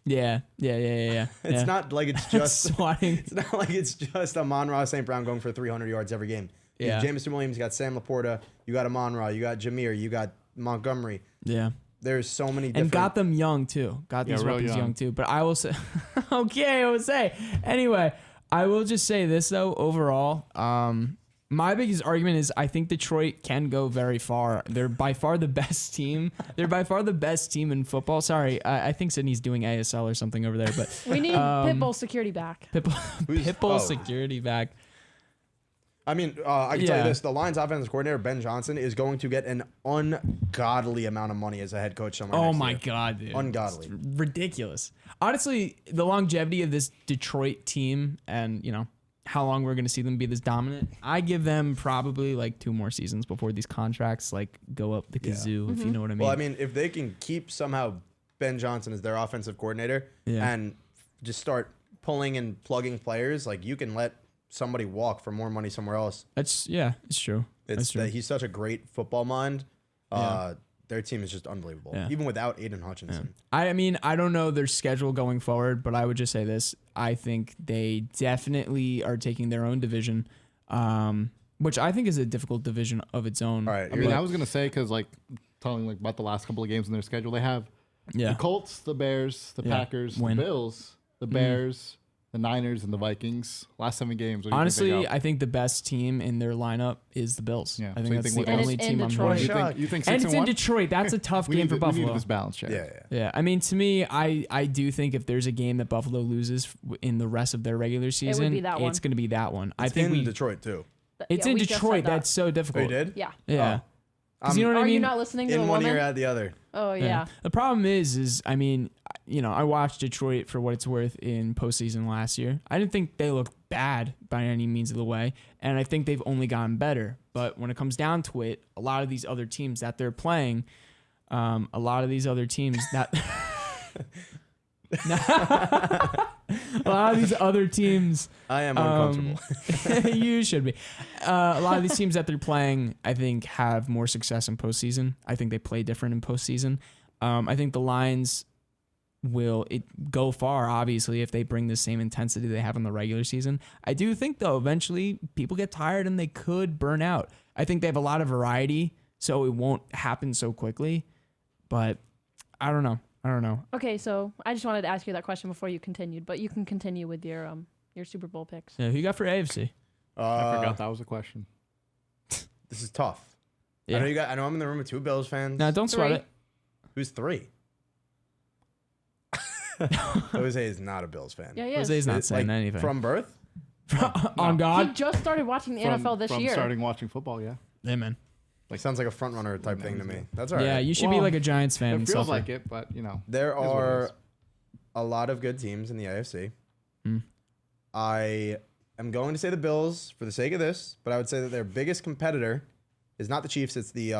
S2: Yeah.
S4: It's not like it's just
S2: swatting.
S4: It's not like it's just Amon-Ra St. Brown going for 300 yards every game. You have
S2: Yeah.
S4: Jameson Williams, you got Sam Laporta, you got Amon-Ra, you got Jameer, you got Montgomery.
S2: Yeah.
S4: There's so many different...
S2: And got them young too. Got these
S3: real
S2: weapons
S3: young.
S2: young too. But I will say, okay, I will say. Anyway, I will just say this though. Overall, my biggest argument is I think Detroit can go very far. They're by far the best team. They're by far the best team in football. Sorry, I think Sydney's doing ASL or something over there. But
S1: We need Pitbull security back.
S2: Pitbull security back.
S4: I mean, I can tell you
S2: Yeah.
S4: this: the Lions' offensive coordinator Ben Johnson is going to get an ungodly amount of money as a head coach somewhere.
S2: Oh
S4: next
S2: my
S4: year.
S2: God, dude.
S4: Ungodly.
S2: It's ridiculous. Honestly, the longevity of this Detroit team and, how long we're going to see them be this dominant, I give them probably like 2 more seasons before these contracts like go up the kazoo, if you know what I mean.
S4: Well, I mean, if they can keep somehow Ben Johnson as their offensive coordinator and just start pulling and plugging players, like you can let somebody walk for more money somewhere else.
S2: it's true. That's true.
S4: He's such a great football mind.
S2: Yeah.
S4: Their team is just unbelievable,
S2: Yeah.
S4: even without Aiden Hutchinson.
S2: I mean, I don't know their schedule going forward, but I would just say this. I think they definitely are taking their own division, which I think is a difficult division of its own.
S4: All right,
S3: I mean, I was gonna say because telling about the last couple of games in their schedule, they have the Colts, the Bears, the Packers,
S2: Win.
S3: the Bills, the Bears, the Niners, and the Vikings. Last 7 games. What do you think
S2: Honestly,
S3: they got?
S2: I think the best team in their lineup is the Bills.
S3: Yeah.
S2: I
S3: So
S2: think
S3: you
S2: that's
S3: think
S2: the
S3: what-
S2: only
S1: And it's
S2: team
S1: in
S2: I'm
S1: Detroit.
S2: worried.
S3: you think 6
S2: And it's in
S3: 1?
S2: Detroit. That's a tough game for
S3: We
S2: Buffalo.
S3: need this balance check.
S4: Yeah.
S2: Yeah, I mean, to me, I do think if there's a game that Buffalo loses in the rest of their regular season,
S1: be that one.
S2: it's going to be that one. I
S4: It's
S2: think
S4: in Detroit too.
S2: it's
S1: Yeah,
S2: in
S1: we just said
S2: Detroit.
S1: that.
S2: That's so
S4: Oh,
S2: difficult.
S4: you did?
S1: Yeah.
S2: Yeah. 'Cause you know what I
S1: Are
S2: mean?
S1: you not listening to the
S4: In one
S1: woman?
S4: ear, out the other.
S1: Oh yeah.
S2: The problem is I mean, I watched Detroit for what it's worth in postseason last year. I didn't think they looked bad by any means of the way, and I think they've only gotten better. But when it comes down to it, a lot of these other teams that they're playing, a lot of these other teams that. A lot of these other teams.
S4: I am uncomfortable.
S2: You should be. A lot of these teams that they're playing, I think, have more success in postseason. I think they play different in postseason. I think the Lions will go far, obviously, if they bring the same intensity they have in the regular season. I do think, though, eventually people get tired and they could burn out. I think they have a lot of variety, so it won't happen so quickly. But I don't know.
S1: Okay, so I just wanted to ask you that question before you continued, but you can continue with your Super Bowl picks.
S2: Yeah, who you got for AFC?
S3: I forgot that was a question.
S4: This is tough.
S2: Yeah.
S4: I know I'm in the room with 2 Bills fans.
S2: No, don't sweat
S1: 3.
S2: it.
S4: Who's 3? Jose is not a Bills fan.
S1: Yeah, he is.
S2: Jose's not saying
S4: Like,
S2: anything.
S4: From birth?
S2: On
S1: He
S2: God.
S1: just started watching the NFL this
S3: from
S1: year.
S3: starting watching football, yeah.
S2: Amen.
S4: Like sounds like a front runner type thing to me. That's all right.
S2: Yeah, you should be
S3: Well,
S2: like a Giants fan.
S3: It
S2: and
S3: feels
S2: suffer.
S3: like it, but
S4: There
S3: is what it
S4: are
S3: is.
S4: a lot of good teams in the AFC.
S2: Hmm.
S4: I am going to say the Bills for the sake of this, but I would say that their biggest competitor is not the Chiefs, it's the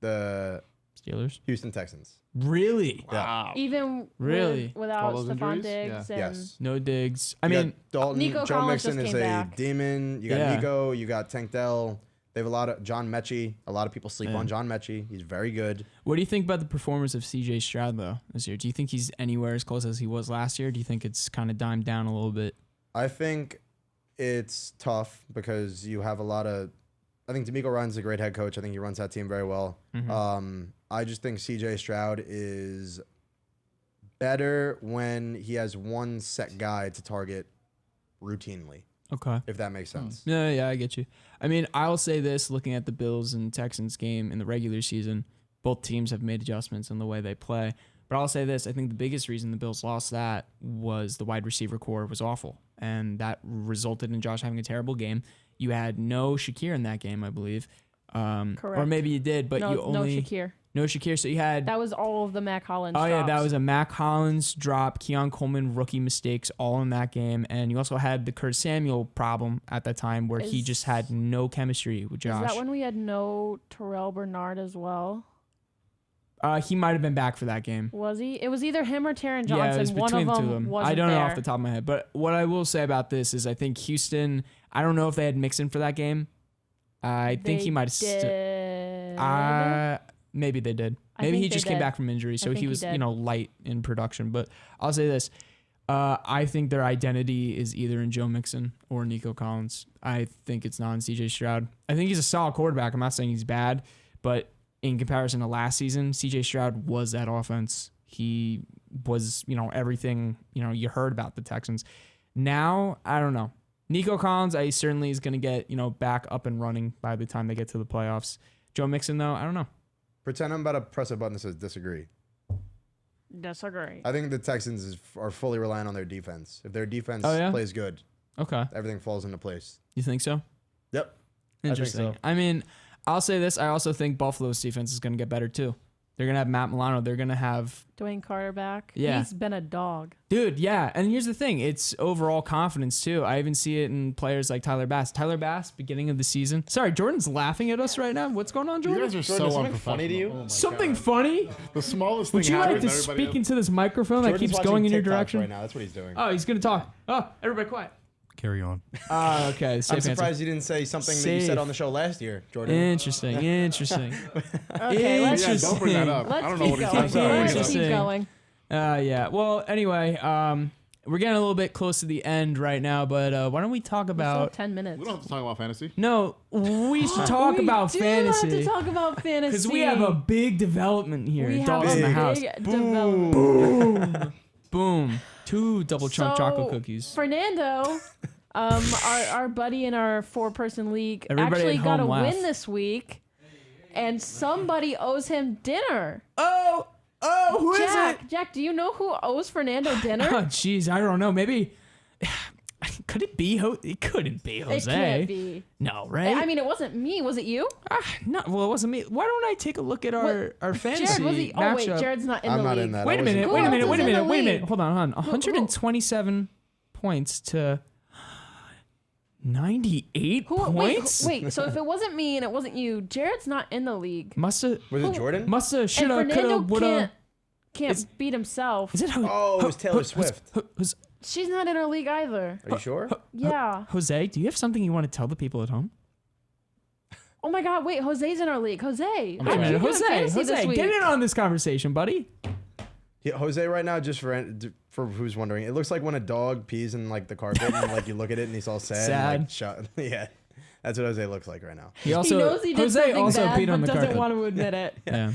S2: Steelers.
S4: Houston Texans.
S2: Really?
S3: Wow.
S1: Even
S2: Really?
S1: without
S3: All those
S1: Stephon
S3: injuries?
S1: Diggs
S3: Yeah.
S1: and
S4: Yes.
S2: No digs. I
S4: You
S2: mean,
S4: got Dalton,
S1: Nico
S4: Joe
S1: Collins
S4: Mixon
S1: just
S4: is
S1: came
S4: a
S1: back.
S4: demon. You got
S2: Yeah.
S4: Nico, you got Tank Dell. They have a lot of John Mechie. A lot of people sleep
S2: Yeah.
S4: on John Mechie. He's very good.
S2: what do you think about the performance of CJ Stroud though this year? Do you think he's anywhere as close as he was last year? Do you think it's kind of dimed down a little bit?
S4: I think it's tough because you have a lot of. I think D'Amico Ryan's a great head coach. I think he runs that team very well. I just think CJ Stroud is better when he has one set guy to target routinely,
S2: Okay.
S4: if that makes sense.
S2: Yeah, I get you. I mean, I'll say this: looking at the Bills and Texans game in the regular season, both teams have made adjustments in the way they play. But I'll say this: I think the biggest reason the Bills lost that was the wide receiver core was awful, and that resulted in Josh having a terrible game. You had no Shakir in that game, I believe, or
S1: Correct.
S2: maybe you did, but you only
S1: no Shakir.
S2: no Shakir. So you had
S1: That was all of the Mac Hollins.
S2: Oh, yeah, that
S1: drops.
S2: was a Mac Hollins drop, Keon Coleman rookie mistakes all in that game. And you also had the Curtis Samuel problem at that time where he just had no chemistry with
S1: Is
S2: Josh.
S1: that when we had no Terrell Bernard as well?
S2: He might have been back for that game.
S1: Was he? It was either him or Taron Johnson.
S2: Yeah, it was
S1: One
S2: between
S1: of
S2: the two
S1: them
S2: of them.
S1: wasn't
S2: I don't know
S1: there.
S2: off the top of my head. But what I will say about this is I think Houston, I don't know if they had Mixon for that game. I think he might have.
S1: did.
S2: Maybe they did.
S1: I
S2: Maybe
S1: think
S2: he
S1: they
S2: just came
S1: did.
S2: back from injury, so
S1: think
S2: he
S1: he
S2: was,
S1: did.
S2: light in production. But I'll say this: I think their identity is either in Joe Mixon or Nico Collins. I think it's not in CJ Stroud. I think he's a solid quarterback. I'm not saying he's bad, but in comparison to last season, CJ Stroud was that offense. He was, everything, you heard about the Texans. Now, I don't know. Nico Collins, I certainly is going to get, back up and running by the time they get to the playoffs. Joe Mixon, though, I don't know.
S4: Pretend I'm about to press a button that says disagree.
S1: Disagree.
S4: I think the Texans are fully relying on their defense. If their defense
S2: Oh, yeah?
S4: plays good,
S2: Okay.
S4: everything falls into place.
S2: You think so?
S4: Yep.
S2: Interesting.
S4: so.
S2: I mean, I'll say this. I also think Buffalo's defense is going to get better too. They're going to have Matt Milano. They're going to have
S1: Dwayne Carter back.
S2: Yeah.
S1: He's been a dog.
S2: Dude, yeah. And here's the thing. It's overall confidence, too. I even see it in players like Tyler Bass. Tyler Bass, beginning of the season. Sorry, Jordan's laughing at us right now. What's going on,
S3: You
S2: Jordan?
S3: guys are
S4: Jordan,
S3: so
S4: something funny to you?
S3: unprofessional. Oh my
S2: Something
S3: God.
S2: funny?
S3: The smallest
S2: Would
S3: thing
S2: you like
S3: happened,
S2: to
S3: everybody
S2: speak into this microphone that
S4: Jordan's
S2: keeps
S4: watching
S2: going in your
S4: TikToks
S2: direction?
S4: right now. That's what he's doing.
S2: Oh, he's going to talk. Oh, everybody quiet.
S5: Carry on.
S2: Okay.
S4: I'm
S2: Safe answer.
S4: surprised you didn't say something that you
S2: Safe.
S4: said on the show last year, Jordan.
S2: Interesting. Interesting.
S1: Okay, let's
S3: Yeah, don't bring that up.
S1: let's
S3: I don't know
S1: keep
S3: what he's
S1: going.
S3: talking about.
S1: Let's
S2: Interesting.
S1: keep going.
S2: Yeah. Well, anyway, we're getting a little bit close to the end right now, but why don't we talk
S1: We still have
S2: about...
S1: 10 minutes.
S3: We don't have to talk about fantasy.
S2: No, we should talk about
S1: We
S2: fantasy.
S1: do have to talk about fantasy.
S2: Because we have a big development here.
S1: We have
S2: Dogs
S1: a
S2: in the house.
S1: big development.
S2: Boom. 2 double chunk chocolate cookies.
S1: Fernando, our buddy in our 4-person league,
S2: Everybody
S1: actually
S2: at
S1: got a
S2: home laugh.
S1: win this week, and somebody owes him dinner.
S2: Oh, who is it?
S1: Jack, do you know who owes Fernando dinner?
S2: Oh, jeez, I don't know. Maybe... Could it be? It couldn't be Jose.
S1: It can't be.
S2: No, right?
S1: I mean, it wasn't me. Was it you?
S2: No, well, it wasn't me. Why don't I take a look at our fantasy
S1: Jared, was he? Oh,
S2: matchup?
S1: wait, Jared's not in
S4: I'm
S1: the
S4: not
S1: league.
S4: in that.
S2: Wait a minute,
S1: Who
S2: wait a
S1: else
S2: minute,
S1: is
S2: wait a
S1: in the
S2: minute, wait a minute.
S1: league?
S2: Hold on. 127 points to 98 points?
S1: Wait, so if it wasn't me and it wasn't you, Jared's not in the league.
S2: Musta,
S4: Was it Jordan?
S2: musta, shoulda,
S1: and
S2: coulda,
S1: Fernando
S2: woulda.
S1: can't beat himself.
S2: Is it
S4: Oh, it was Taylor Swift.
S1: She's not in our league either.
S4: Are you sure?
S1: Yeah.
S2: Jose, do you have something you want to tell the people at home?
S1: Oh my God! Wait, Jose's in our league. Jose,
S2: Wait a minute, Jose, get in on this conversation, buddy.
S4: Yeah, Jose, right now, just for who's wondering, it looks like when a dog pees in like the carpet and like you look at it and he's all sad.
S2: Sad.
S4: And, like, shut. Yeah, that's what Jose looks like right now.
S2: He also,
S1: he knows he did
S2: Jose
S1: something
S2: also
S1: bad,
S2: peed on
S1: but
S2: the
S1: doesn't
S2: carpet.
S1: want to admit it.
S2: Yeah.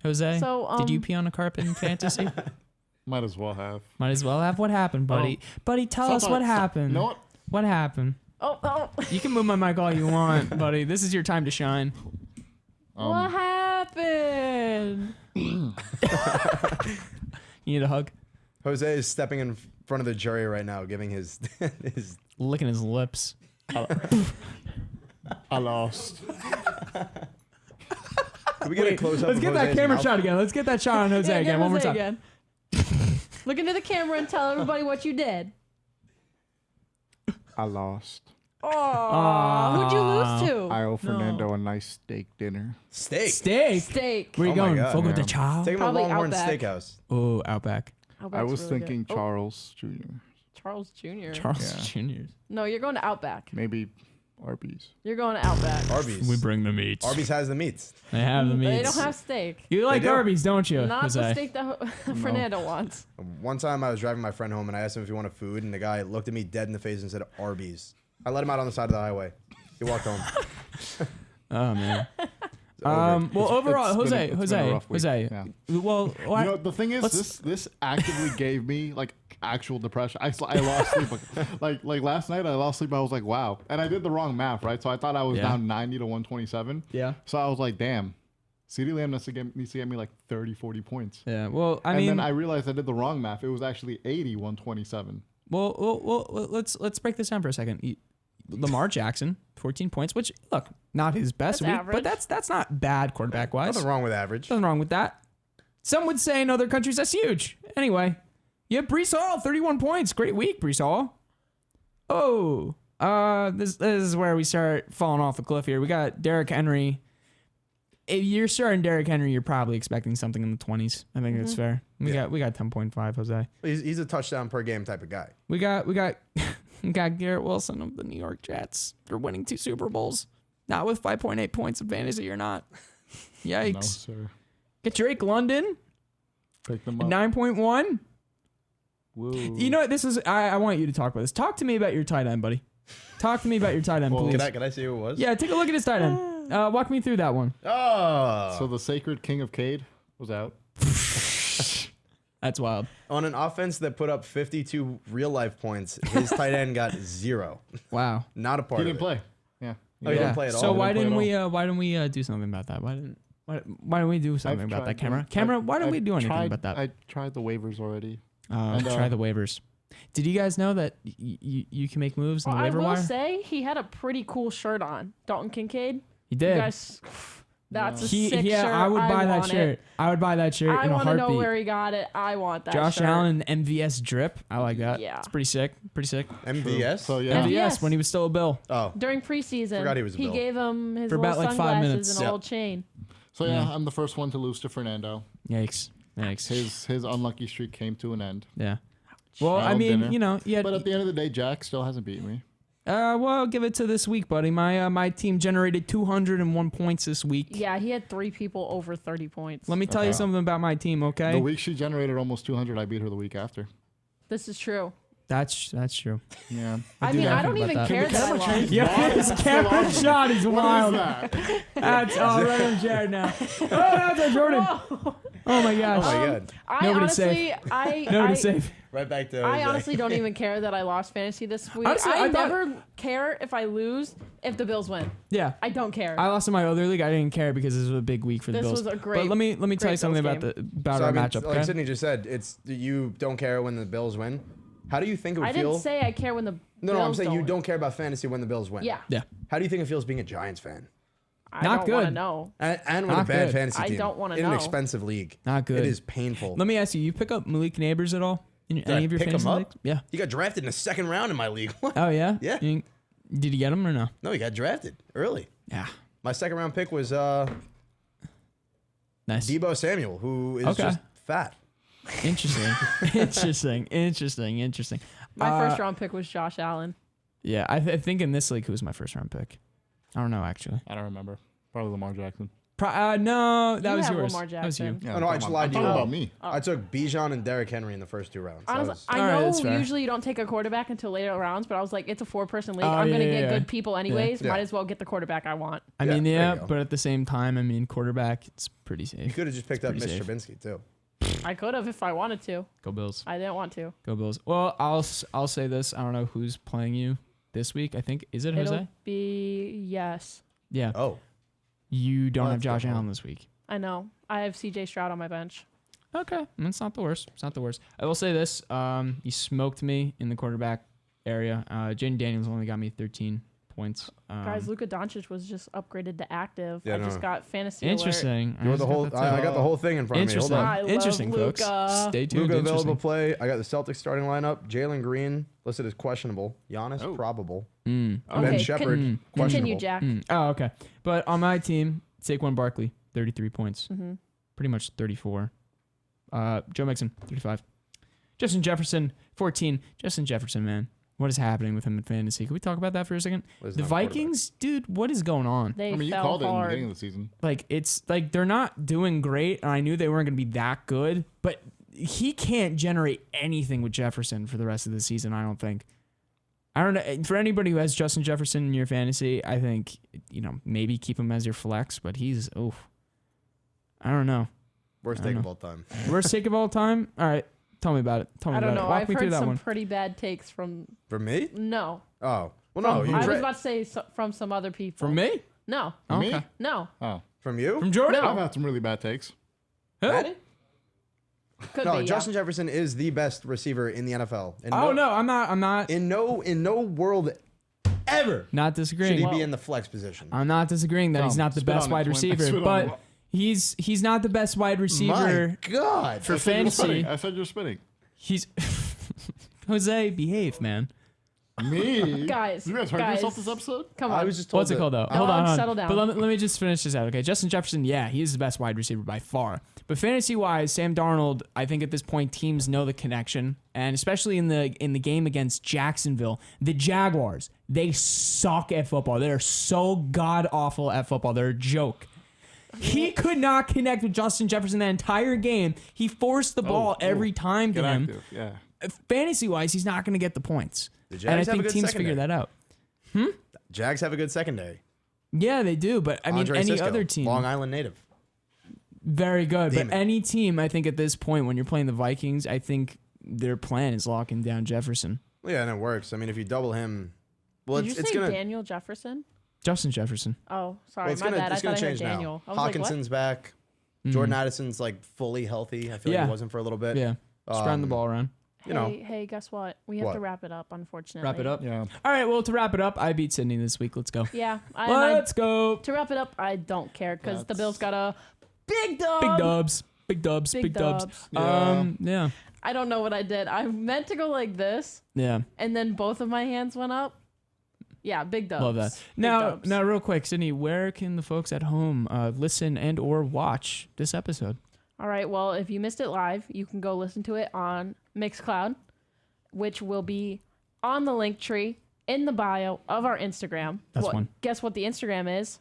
S2: Jose,
S1: So,
S2: did you pee on a carpet in fantasy?
S3: Might as well have.
S2: Might as well have. What happened, buddy? Buddy, tell us what happened.
S3: You know what?
S2: What happened?
S1: Oh,
S2: You can move my mic all you want, buddy. This is your time to shine.
S1: what happened?
S2: You need a hug?
S4: Jose is stepping in front of the jury right now, giving his his.
S2: Licking his lips.
S3: I lost.
S4: Can we get a close up?
S2: Let's get that camera shot again. Let's get that shot on Jose
S1: Yeah,
S2: again.
S1: get
S2: One more
S1: Jose
S2: time.
S1: again. Look into the camera and tell everybody what you did.
S3: I lost.
S1: Oh, who'd you lose to?
S3: I owe Fernando a nice steak dinner.
S4: Steak.
S2: Steak.
S1: Steak.
S2: Where you
S4: Oh my
S2: going?
S4: God.
S2: Fogo de
S3: Yeah.
S2: Chao?
S4: Take him to
S1: Probably
S4: Longhorn
S1: Outback.
S4: Steakhouse.
S2: Oh, Outback.
S3: I was
S1: really
S3: thinking
S1: good.
S3: Charles Jr.
S1: Charles Jr.
S2: Charles
S3: Yeah.
S2: Jr.
S1: No, you're going to Outback.
S3: Maybe Arby's.
S1: You're going to Outback.
S4: Arby's.
S2: We bring the meats.
S4: Arby's has the meats.
S2: They have the meats.
S1: They don't have steak.
S2: You like
S4: They do.
S2: Arby's, don't you,
S1: Not
S2: Jose?
S1: the steak that Fernando wants.
S4: One time I was driving my friend home and I asked him if he wanted food, and the guy looked at me dead in the face and said Arby's. I let him out on the side of the highway. He walked home.
S2: Oh man.
S4: It's over.
S2: Well, overall,
S3: It's been a rough week.
S2: Jose.
S3: Yeah.
S2: Well,
S3: You know, the thing is,
S2: let's-
S3: this actively gave me like actual depression. I lost sleep. Like last night, I lost sleep. I was like, wow. And I did the wrong math, right? So I thought I was
S2: Yeah.
S3: down 90 to 127.
S2: yeah.
S3: So I was like, damn. CeeDee Lamb needs to get me like 30, 40 points.
S2: Yeah. Well, I
S3: And
S2: mean,
S3: then I realized I did the wrong math. It was actually 80, 127.
S2: well, let's break this down for a second. Lamar Jackson, 14 points, which look, not his best
S1: That's
S2: week,
S1: average.
S2: but that's not bad quarterback wise.
S4: Nothing wrong with average.
S2: Nothing wrong with that. Some would say in other countries that's huge. Anyway, you have Brees Hall, 31 points. Great week, Brees Hall. Oh, this is where we start falling off the cliff here. We got Derrick Henry. If you're starting Derrick Henry, you're probably expecting something in the 20s. I think that's fair. We got 10.5, Jose.
S4: He's a touchdown per game type of guy.
S2: We got we got Garrett Wilson of the New York Jets. They're winning 2 Super Bowls. Not with 5.8 points of fantasy or not. Yikes.
S3: No, sir.
S2: Get Drake London,
S3: Pick them up.
S2: 9.1.
S3: Whoa.
S2: You know what? This is I want you to talk about this. Talk to me about your tight end, buddy. Talk to me about your tight end,
S3: Well,
S2: please.
S4: Can I see who it was?
S2: Yeah, take a look at his tight end. Walk me through that one.
S4: Oh.
S3: So the sacred king of Cade was out.
S2: That's wild.
S4: On an offense that put up 52 real life points, his tight end got 0.
S2: Wow.
S4: Not a part
S3: He
S4: of
S3: didn't
S4: it.
S3: play. Yeah.
S4: Oh, he didn't play at
S2: So
S4: all?
S2: why
S3: He didn't
S2: didn't
S3: play
S2: we do something about that? Why didn't we do something about that, Camera? Camera, why didn't we do anything about that?
S3: I tried the waivers already.
S2: Try the waivers. Did you guys know that you can make moves in
S1: Well,
S2: the
S1: I
S2: waiver
S1: will
S2: wire?
S1: say he had a pretty cool shirt on. Dalton Kincaid.
S2: He did.
S1: You guys, that's a sick
S2: Yeah,
S1: shirt.
S2: I would buy that
S1: want
S2: shirt.
S1: It.
S2: I would buy that shirt
S1: I
S2: in a
S1: want to
S2: heartbeat.
S1: know where he got it. I want that
S2: Josh
S1: shirt.
S2: Allen MVS drip. I like that.
S1: Yeah.
S2: It's pretty sick. Pretty sick.
S4: MVS.
S3: So yeah.
S1: MVS.
S2: MVS when he was still a Bill.
S4: Oh,
S1: During preseason,
S4: Forgot he was a Bill.
S1: gave him his
S2: For
S1: little
S2: about, like, 5
S1: sunglasses
S2: minutes.
S1: and a
S4: Yep.
S1: little chain.
S3: So yeah, I'm the first one to lose to Fernando.
S2: Yikes.
S3: His unlucky streak came to an end.
S2: Yeah. Well, I
S3: Child
S2: mean,
S3: dinner.
S2: you know, yeah.
S3: But at the end of the day, Jack still hasn't beaten me.
S2: Well, give it to this week, buddy. My team generated 201 points this week.
S1: Yeah, he had 3 people over 30 points.
S2: Let me tell you something about my team, okay?
S3: The week she generated almost 200, I beat her the week after.
S1: This is true.
S2: That's true.
S3: Yeah.
S1: I
S2: do
S1: mean,
S2: laugh
S1: I don't
S2: about
S1: even
S2: that.
S1: care that I lost.
S2: Yeah, his camera shot is wild.
S3: What is that?
S2: That's all right on Jared now. Oh, that's a Jordan.
S1: Whoa.
S2: Oh my gosh.
S4: oh my god.
S1: I
S2: Nobody's
S1: honestly,
S2: Nobody's safe.
S4: Right back to.
S1: I
S4: Jose.
S1: honestly don't even care that I lost fantasy this week.
S2: Honestly,
S1: I
S2: I thought-
S1: never care if I lose if the Bills win.
S2: Yeah.
S1: I don't care.
S2: I lost in my other league. I didn't care because this was a big week for the
S1: This
S2: Bills.
S1: was a great-
S2: But let me tell you
S1: great
S2: something
S1: Bills
S2: about
S1: game.
S2: about
S4: So,
S2: our
S4: I mean,
S2: matchup.
S4: like
S2: Okay?
S4: Sydney just said, it's you don't care when the Bills win. How do you think it would
S1: I
S4: feel?
S1: didn't say I care when the
S4: no,
S1: Bills
S4: I'm saying you
S1: win.
S4: don't care about fantasy when the Bills win.
S1: Yeah.
S2: Yeah.
S4: How do you think it feels being a Giants fan?
S1: I
S2: Not
S1: don't want to
S2: good.
S1: know.
S4: And with
S2: Not
S4: a bad
S2: good.
S4: fantasy
S1: I
S4: team.
S1: don't wanna
S4: in an
S1: know.
S4: expensive league.
S2: Not good.
S4: It is painful.
S2: Let me ask you. You pick up Malik Neighbors at all in
S4: I
S2: any of your
S4: pick him
S2: fantasy
S4: up?
S2: leagues? Yeah.
S4: He got drafted in the second round in my league.
S2: Oh yeah.
S4: Yeah.
S2: Did you get him or no?
S4: No, he got drafted early.
S2: Yeah.
S4: My second round pick was
S2: Nice.
S4: Debo Samuel, who is
S2: Okay.
S4: just fat.
S2: Interesting. Interesting.
S1: My first round pick was Josh Allen.
S2: Yeah, I think in this league, who was my first round pick? I don't know actually.
S3: I don't remember. Probably Lamar Jackson.
S2: No, that
S1: You
S2: was
S1: have
S2: yours.
S1: Lamar
S2: That was you.
S1: Jackson.
S3: Yeah,
S4: Oh, no, I just lied to
S3: I'm
S4: you.
S3: talking about me.
S4: I took Bijan and Derrick Henry in the first 2 rounds. That
S1: Honestly,
S4: was-
S1: I
S2: All right,
S1: know
S2: that's fair.
S1: usually you don't take a quarterback until later rounds, but I was like, it's a 4-person league.
S2: Oh,
S1: I'm going to
S2: yeah,
S1: get
S2: yeah.
S1: good people anyways.
S4: Yeah.
S1: Might as well get the quarterback I want.
S2: I
S4: Yeah,
S2: mean,
S4: there
S2: yeah,
S4: you go.
S2: but at the same time, I mean, quarterback, it's pretty
S4: you
S2: safe.
S4: could have just picked up Mitch
S2: pretty safe.
S4: Trubisky too.
S1: I could have if I wanted to.
S2: Go Bills.
S1: I didn't want to.
S2: Go Bills. Well, I'll say this. I don't know who's playing you this week. I think is it Jose?
S1: It'll be yes.
S2: Yeah.
S4: Oh,
S2: You don't
S4: Well,
S2: have
S4: that's
S2: Josh
S4: good.
S2: Allen this week.
S1: I know. I have CJ Stroud on my bench.
S2: Okay, it's not the worst. It's not the worst. I will say this: you smoked me in the quarterback area. Jaden Daniels only got me 13 points.
S1: Guys, Luka Doncic was just upgraded to active.
S4: Yeah,
S1: I just
S4: no.
S1: got fantasy alert.
S2: Interesting.
S4: you want the whole? I got the whole thing in front of me.
S2: Interesting.
S4: Hold
S1: I
S4: on.
S1: love
S2: Interesting, folks.
S1: Luka.
S2: Stay tuned.
S4: Luka available
S2: Interesting.
S4: play. I got the Celtics starting lineup. Jalen Green listed as questionable. Giannis
S3: Oh.
S4: probable.
S2: Mm.
S4: Ben
S1: Okay,
S4: Shepard
S1: continue,
S4: questionable.
S1: Jack.
S2: Oh, okay. But on my team, Saquon Barkley, 33 points.
S1: Mm-hmm.
S2: Pretty much 34. Joe Mixon, 35. Justin Jefferson, 14. Justin Jefferson, man. What is happening with him in fantasy? Can we talk about that for a second?
S4: Was
S2: The
S4: not quarterback.
S2: Vikings, dude, what is going on?
S1: They
S3: I mean, you
S1: fell
S3: called it in the
S1: hard.
S3: beginning of the season.
S2: Like, it's like they're not doing great, and I knew they weren't going to be that good, but he can't generate anything with Jefferson for the rest of the season, I don't think. I don't know. For anybody who has Justin Jefferson in your fantasy, I think, maybe keep him as your flex, but he's, I don't know.
S4: Worst
S2: I
S4: take
S2: don't
S4: of
S2: know.
S4: all time.
S2: Worst take of all time? All right. Tell me about it. Tell me
S1: I don't
S2: about
S1: know.
S2: it. Walk
S1: I've
S2: me through
S1: heard
S2: that
S1: some
S2: one.
S1: pretty bad takes from.
S4: For me?
S1: No.
S4: Oh. Well, no.
S1: From-
S4: You
S1: I was
S4: dra-
S1: about to say from some other people.
S2: From me?
S1: No.
S3: Me?
S2: Okay.
S1: No.
S3: Oh.
S4: from you?
S2: From Jordan?
S3: I've had some really bad takes.
S2: Who?
S1: Ready? Could
S4: No,
S1: be.
S4: Justin Jefferson is the best receiver in the NFL. And
S2: Oh, no. I'm not
S4: In no world ever
S2: not
S4: should
S2: disagreeing.
S4: he
S1: Whoa.
S4: be in the flex position.
S2: I'm not disagreeing that he's
S3: Tom,
S2: not the
S3: spit
S2: best
S3: on it,
S2: wide
S3: Twin.
S2: receiver,
S3: Spit on
S2: but
S3: it.
S2: he's not the best wide receiver
S4: My God.
S2: for
S3: I said you're
S2: fantasy.
S3: spitting. I said you're spitting.
S2: He's Jose, behave, man.
S3: Me?
S1: Guys,
S3: You guys heard
S1: guys.
S3: yourself this episode?
S1: Come on.
S4: I was just told
S2: What's it
S4: that-
S2: called though?
S1: Dog,
S2: Hold on.
S1: settle down.
S2: But let me just finish this out. Okay, Justin Jefferson, yeah, he's the best wide receiver by far. But fantasy wise, Sam Darnold, I think at this point teams know the connection, and especially in the game against Jacksonville, the Jaguars, they suck at football. They're so god awful at football. They're a joke. He could not connect with Justin Jefferson that entire game. He forced the ball every time to
S3: Get
S2: him.
S3: active. Yeah.
S2: Fantasy wise, he's not going to get the points.
S4: The
S2: And I
S4: Jags have a
S2: think
S4: good
S2: teams
S4: secondary.
S2: figure that out.
S4: Jags have a good secondary.
S2: Yeah, they do. But I mean,
S4: Andre
S2: any
S4: Sisco,
S2: other team.
S4: Long Island native.
S2: Very good.
S4: Demon.
S2: But any team, I think at this point, when you're playing the Vikings, I think their plan is locking down Jefferson.
S4: Well, yeah, and it works. I mean, if you double him, well,
S1: Did you
S4: it's
S1: say
S4: gonna
S1: Daniel Jefferson?
S2: Justin Jefferson.
S1: Oh, sorry,
S4: well, it's
S1: my
S4: gonna
S1: bad. I
S4: it's gonna
S1: thought I heard
S4: change
S1: Daniel.
S4: now.
S1: I was like,
S4: Hawkinson's back.
S2: Mhm.
S4: Jordan Addison's like fully healthy. I feel like
S2: Yeah.
S4: he wasn't for a little bit.
S2: Yeah. Spreading the ball around.
S4: you know.
S1: Hey, guess what? We have
S4: What?
S1: to wrap it up, unfortunately.
S2: Wrap it up.
S3: Yeah.
S2: All right. Well, to wrap it up, I beat Sydney this week. Let's go.
S1: Yeah.
S2: Let's go.
S1: To wrap it up, I don't care because the
S3: That's-
S1: Bills got a big dub.
S2: Big dubs. Big dubs.
S1: Big
S2: Big dubs.
S1: dubs.
S2: Yeah.
S1: I don't know what I did. I meant to go like this,
S2: Yeah.
S1: and then both of my hands went up. Yeah, big dubs.
S2: Love that.
S1: Big dubs.
S2: Now, real quick, Sydney, where can the folks at home listen and or watch this episode?
S1: All right. Well, if you missed it live, you can go listen to it on Mixcloud, which will be on the link tree in the bio of our Instagram.
S2: That's one.
S1: Guess what the Instagram is?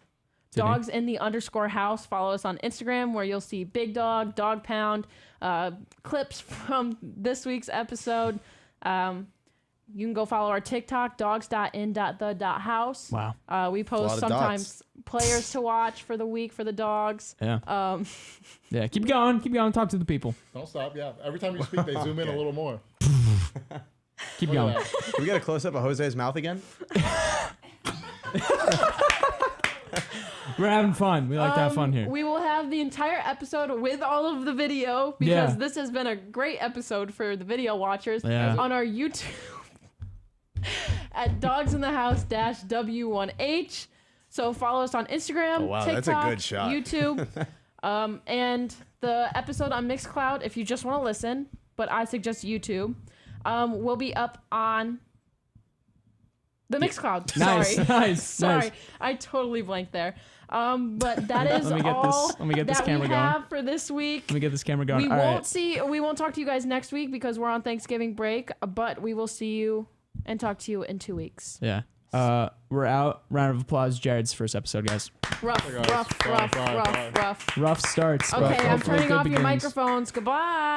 S2: Sydney.
S1: Dogs in the _house. Follow us on Instagram where you'll see Big Dog, Dog Pound, clips from this week's episode. You can go follow our TikTok, dogs.in.the.house.
S2: Wow.
S1: We
S4: a lot
S1: post
S4: of
S1: sometimes players to watch for the week for the dogs.
S2: Yeah. Yeah. Keep going. Keep going. Talk to the people.
S3: Don't stop. Yeah. Every time you speak, they zoom in a little more.
S2: Keep
S3: Look
S2: going.
S3: at that.
S4: Can we get a close up of Jose's mouth again?
S2: We're having fun. We like to have fun here.
S1: We will have the entire episode with all of the video because
S2: Yeah.
S1: this has been a great episode for the video watchers
S2: Yeah.
S1: on our YouTube at Dogs in the House -W1H. So follow us on Instagram,
S4: Oh, wow,
S1: TikTok,
S4: that's a good shot.
S1: YouTube, and the episode on Mixcloud if you just want to listen, but I suggest YouTube, will be up on the Mixcloud.
S2: Nice.
S1: Sorry.
S2: Nice.
S1: Sorry,
S2: Nice.
S1: I totally blanked there. But that is
S2: Let me get
S1: all
S2: this- let me get this
S1: that
S2: camera
S1: we
S2: going.
S1: have for this week.
S2: Let me get this camera going.
S1: We
S2: All
S1: won't
S2: right.
S1: we won't talk to you guys next week because we're on Thanksgiving break, but we will see you and talk to you in 2 weeks.
S2: Yeah. We're out. Round of applause. Jared's first episode, guys.
S1: Rough,
S3: Hey, guys.
S1: rough,
S3: Bye,
S1: rough,
S3: bye,
S1: rough,
S3: bye.
S1: rough.
S2: Rough starts. but
S1: Okay, I'm
S2: hopefully
S1: turning
S2: good
S1: off your
S2: beginnings.
S1: microphones. Goodbye.